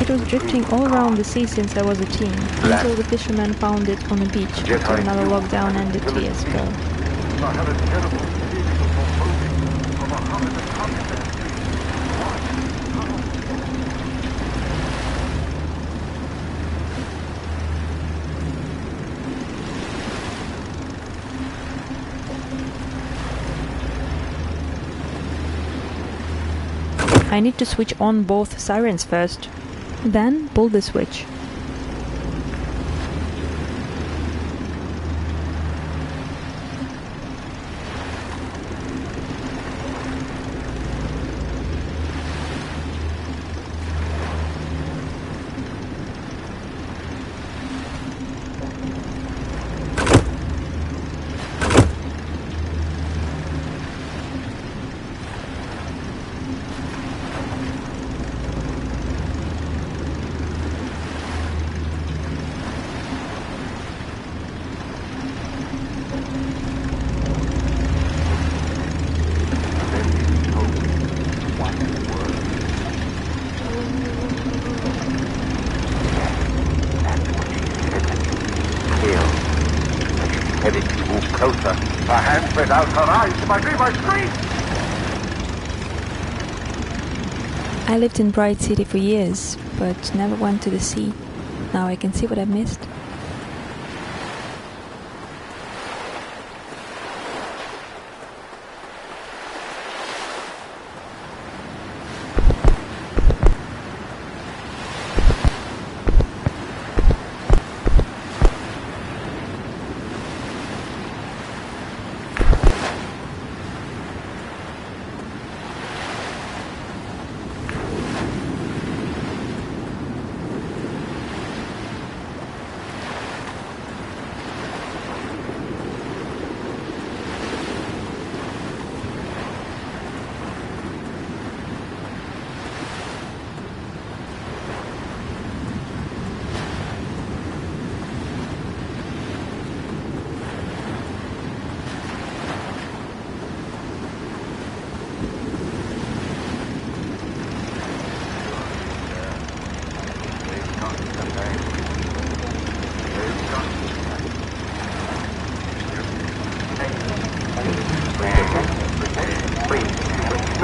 It was drifting all around the sea since I was a teen, until the fishermen found it on a beach after another lockdown ended 2 years ago. I had a terrible feeling of foreboding of a horrible combat. I need to switch on both sirens first, then pull the switch. Closer. Her hand spread out, her eyes to my dream, I screamed! I lived in Bright City for years, but never went to the sea. Now I can see what I missed.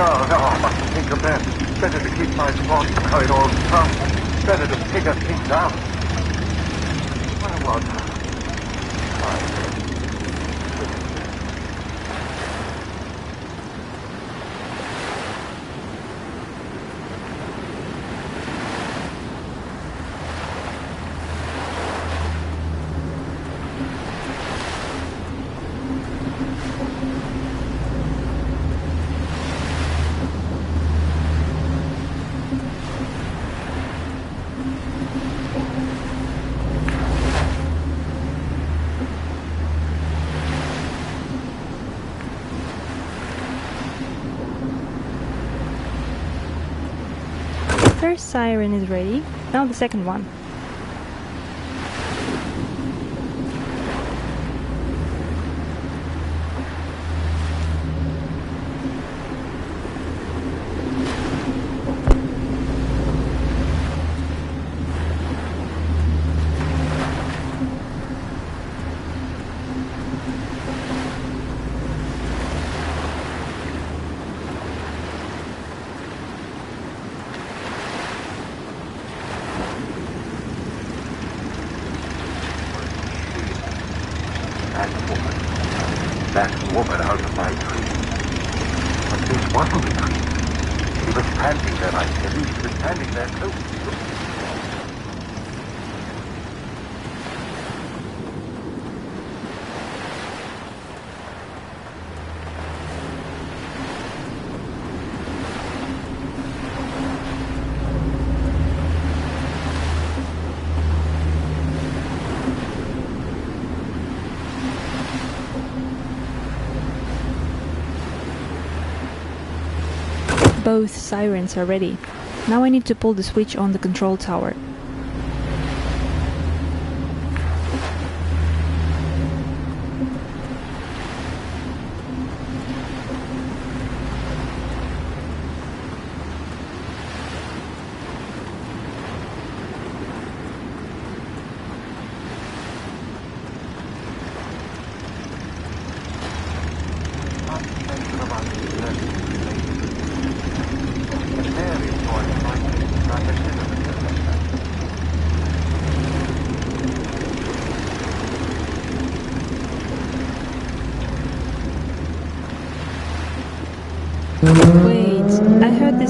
No, I mustn't think of that. Better to keep my thoughts corridors from. Better to figure things out. Where was I? First siren is ready, now the second one. That woman out of my dream. But this wasn't a dream. She was standing there, I tell you. She was standing there close. Both sirens are ready. Now I need to pull the switch on the control tower.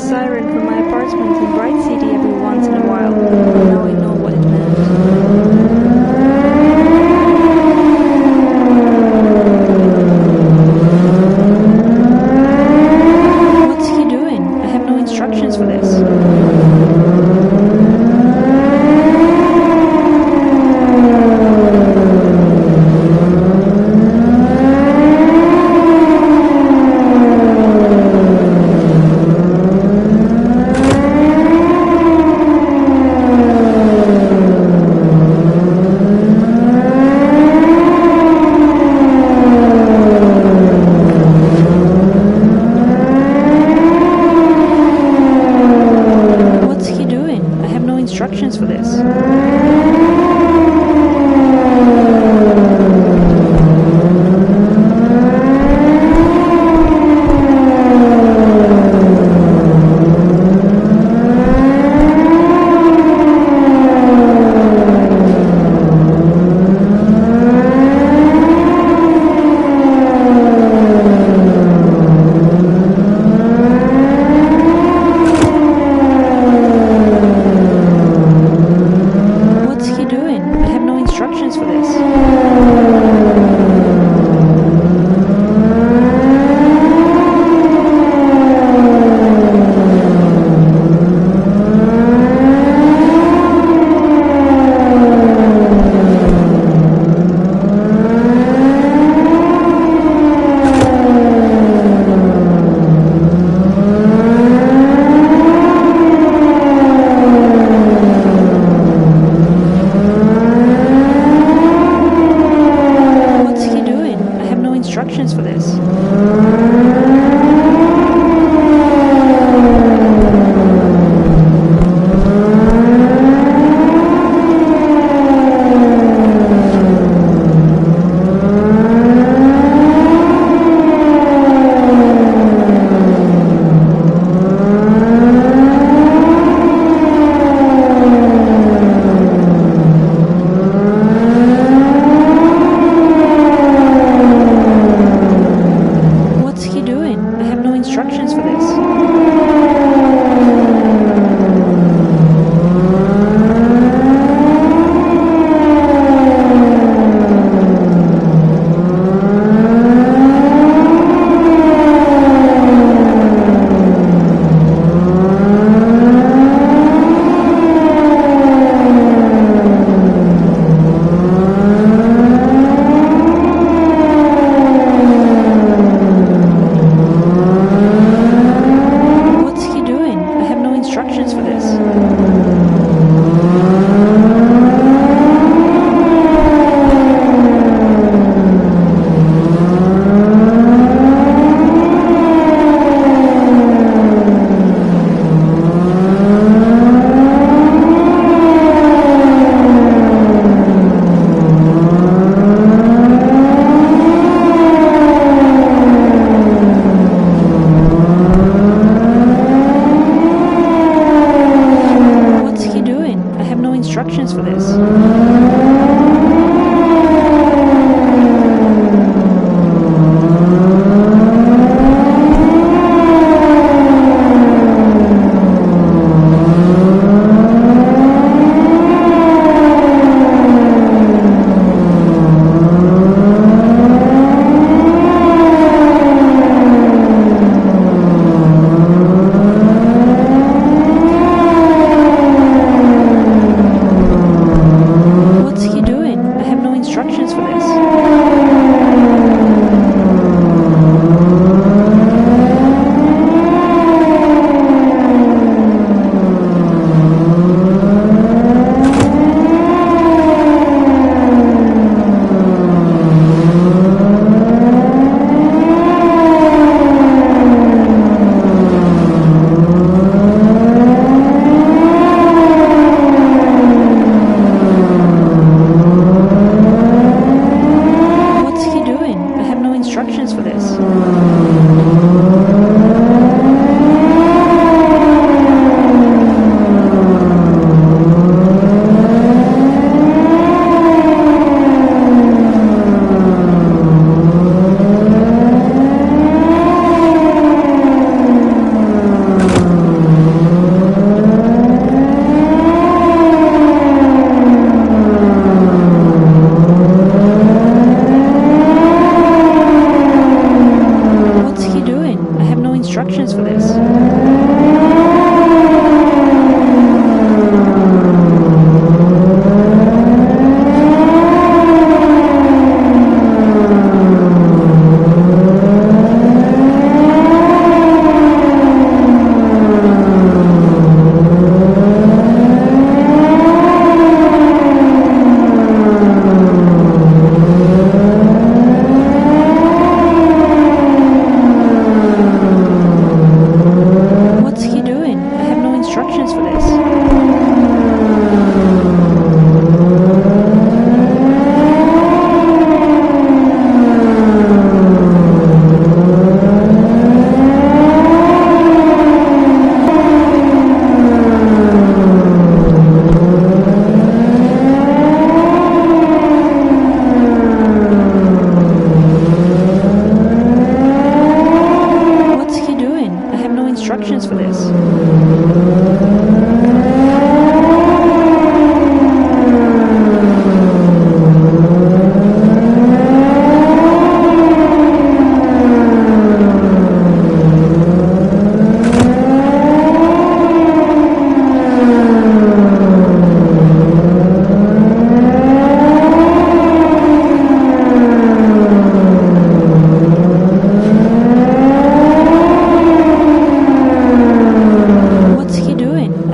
siren from my apartment in Bright City every once in a while. Now I know what it meant. What's he doing? I have no instructions for this. What's he doing? I have no instructions for this. What's he doing? I have no instructions for this. What's he doing?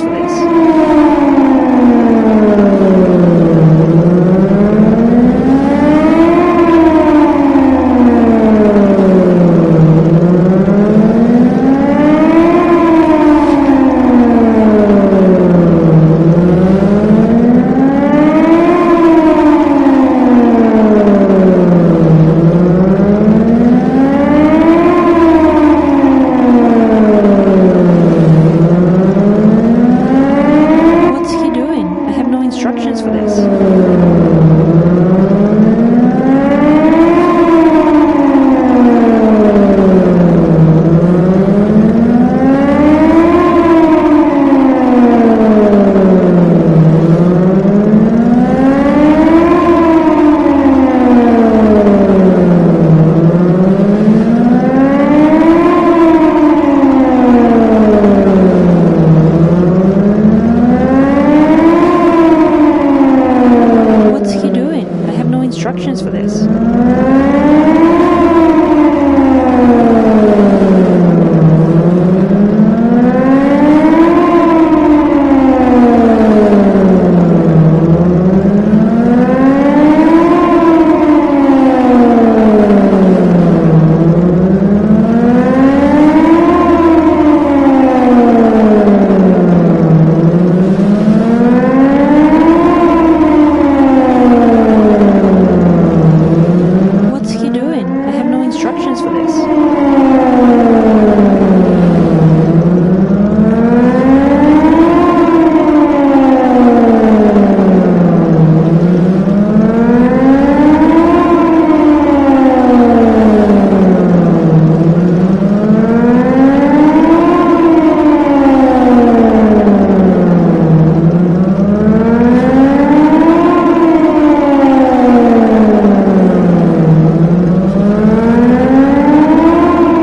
for this. What's he doing? I have no instructions for this. What's he doing? I have no instructions for this. What's he doing? I have no instructions for this.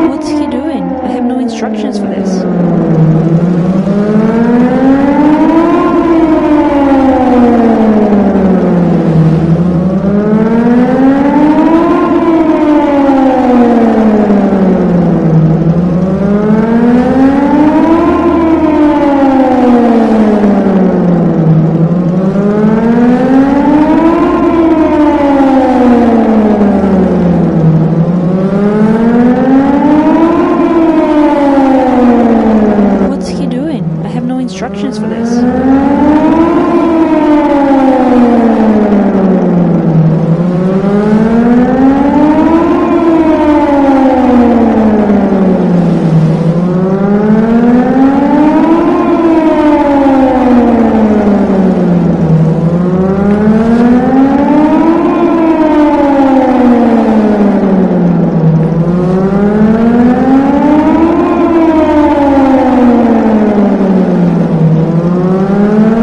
What's he doing? I have no instructions for this. What's he doing? I have no instructions for this.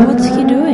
What's he doing?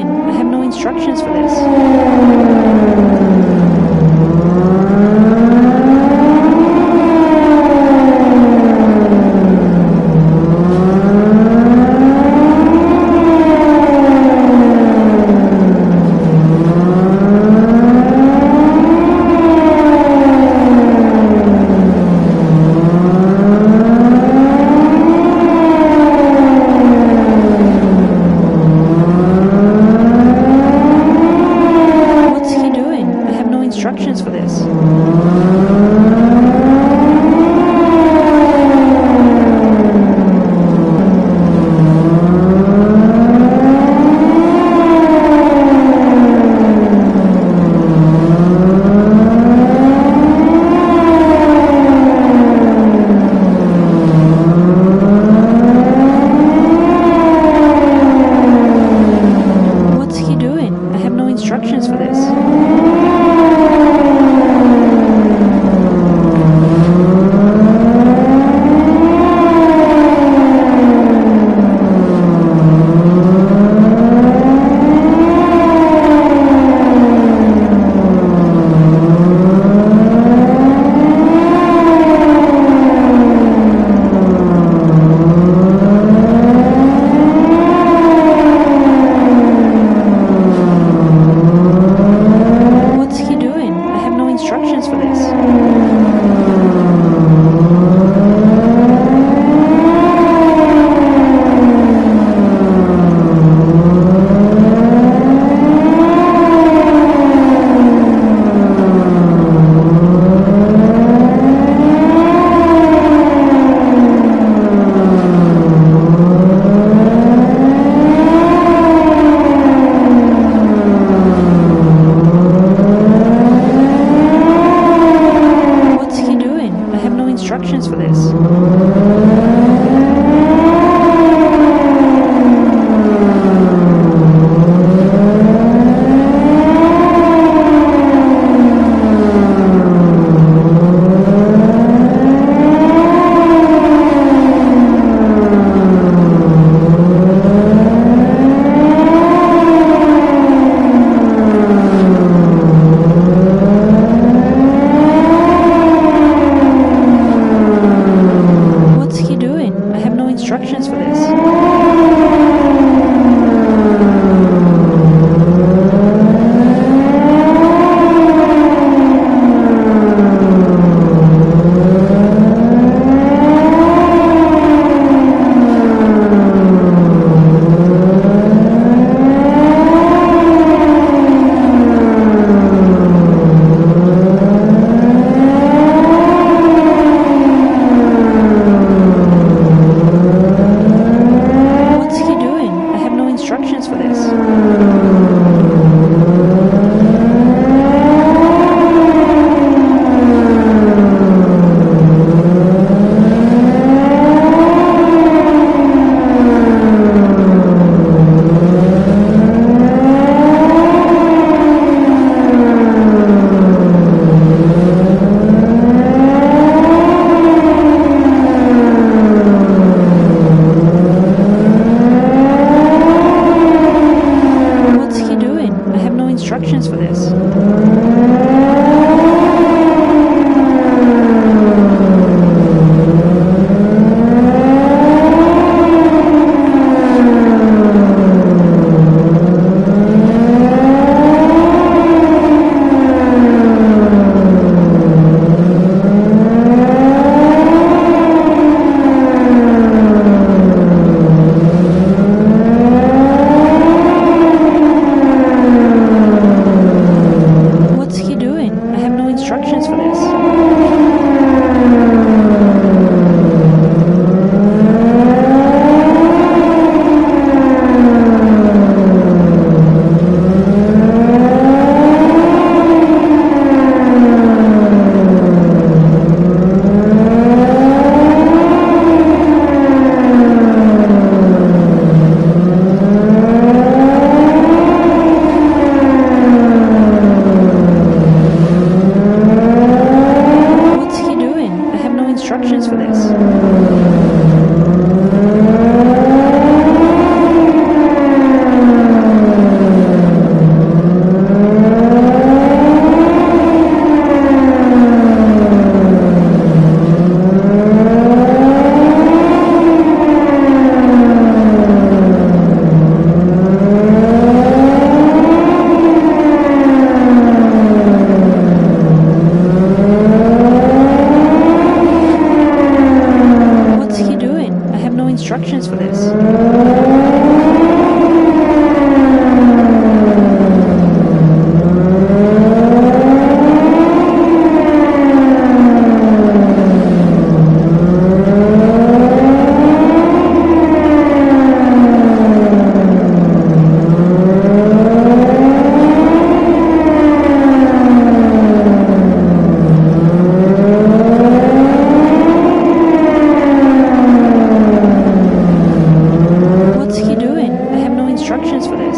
instructions for this.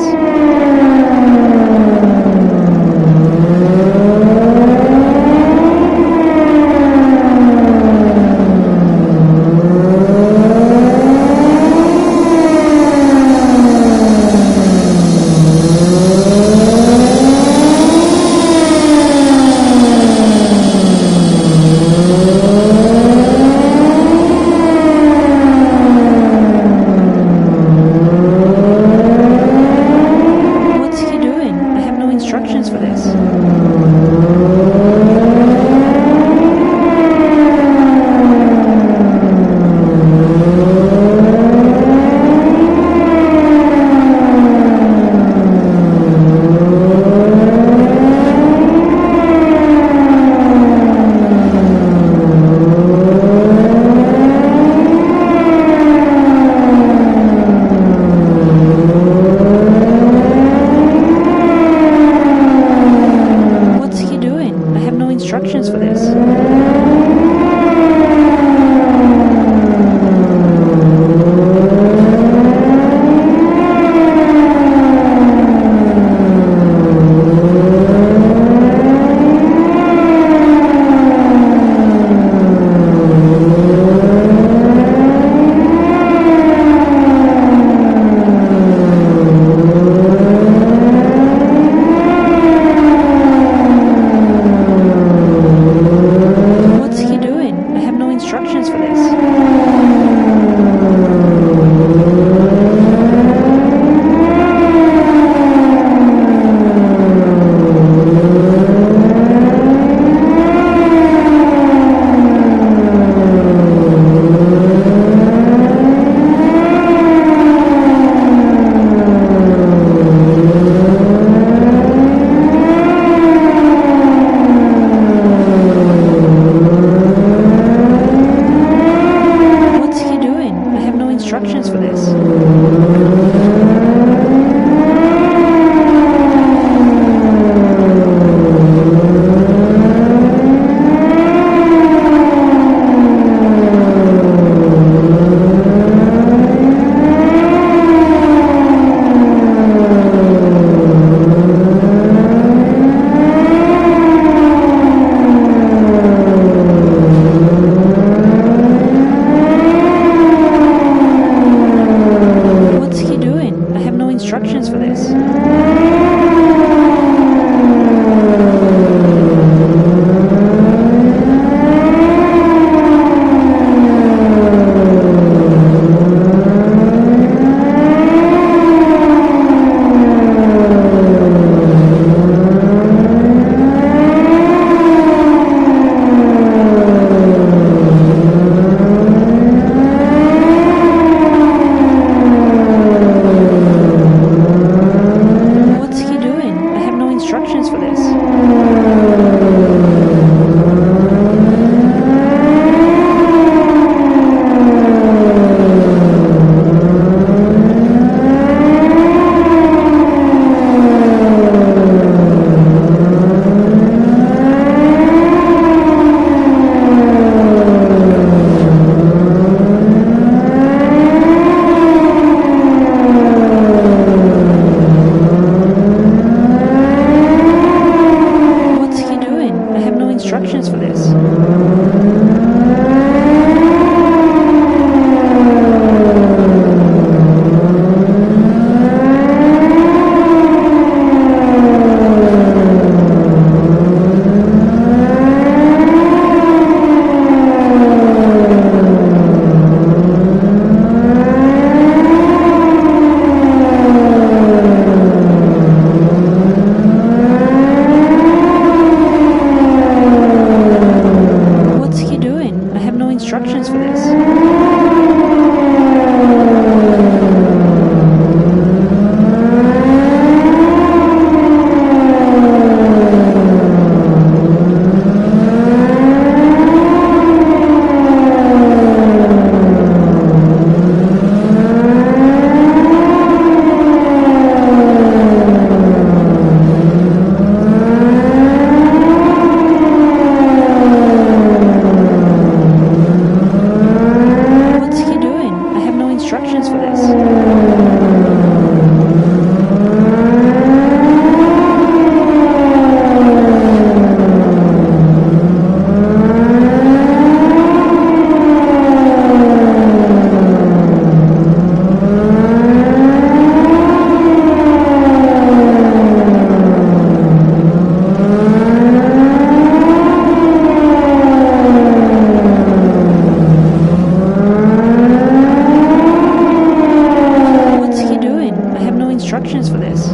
instructions for this.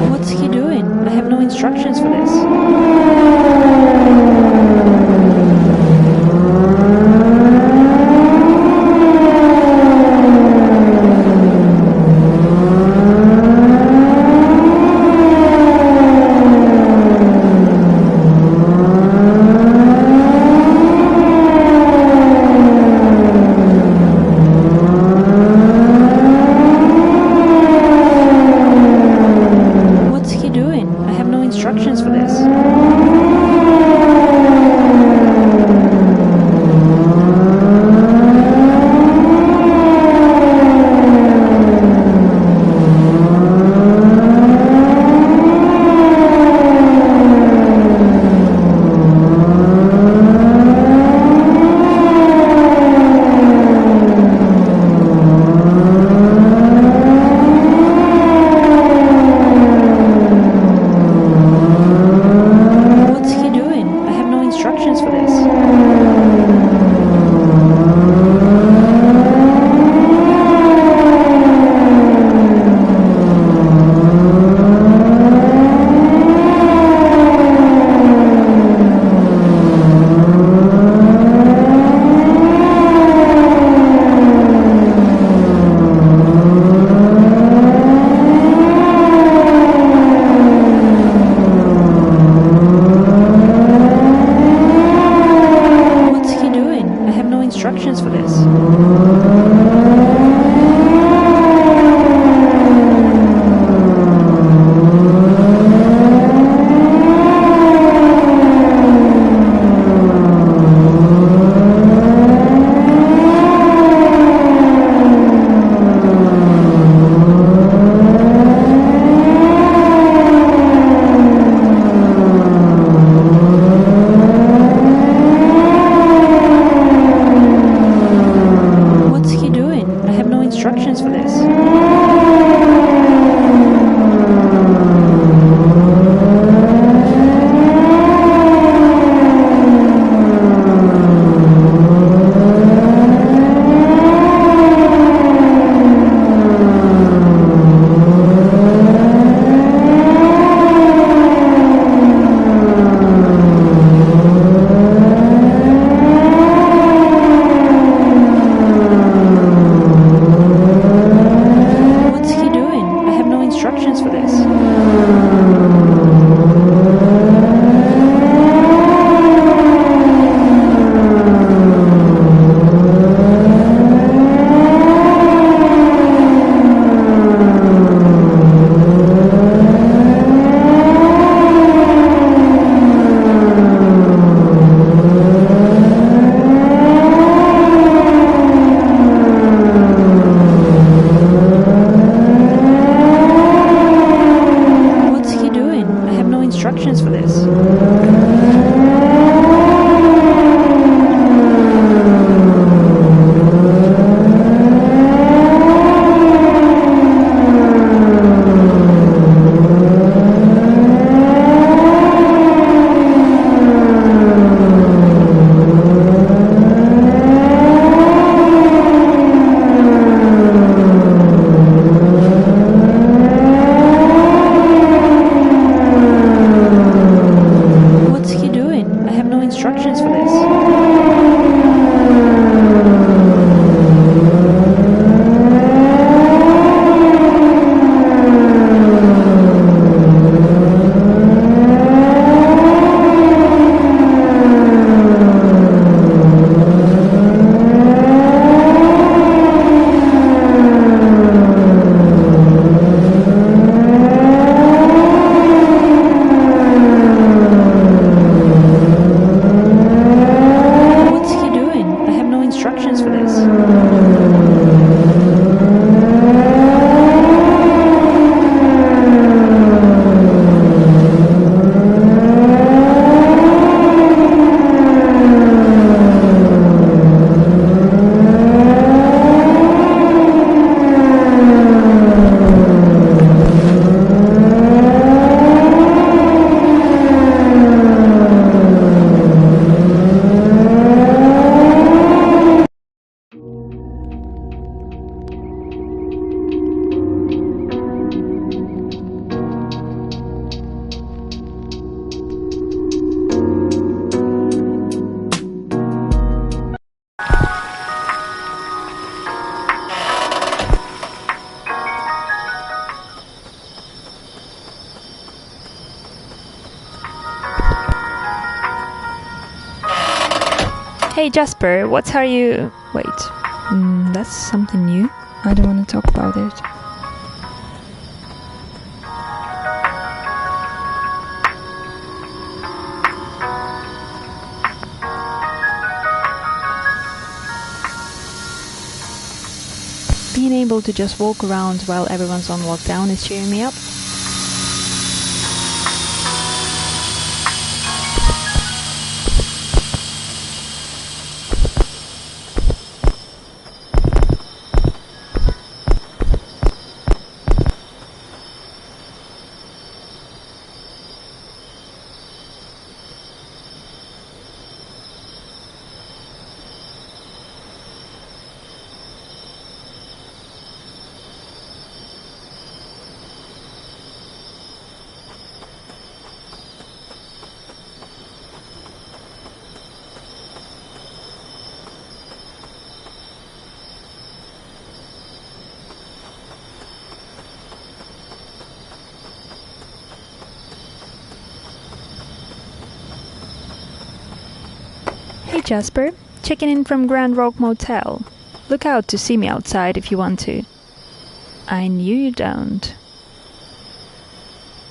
What's he doing? I have no instructions for this. What's he doing? I have no instructions for this. What's he doing? I have no instructions for this. What's he doing? I have no instructions for this. What's he doing? I have no instructions for this. What's he doing? I have no instructions for this. Hey Jasper, what are you... Wait, that's something new. I don't want to talk about it. Being able to just walk around while everyone's on lockdown is cheering me up. Hey Jasper, checking in from Grand Rock Motel. Look out to see me outside if you want to. I knew you don't.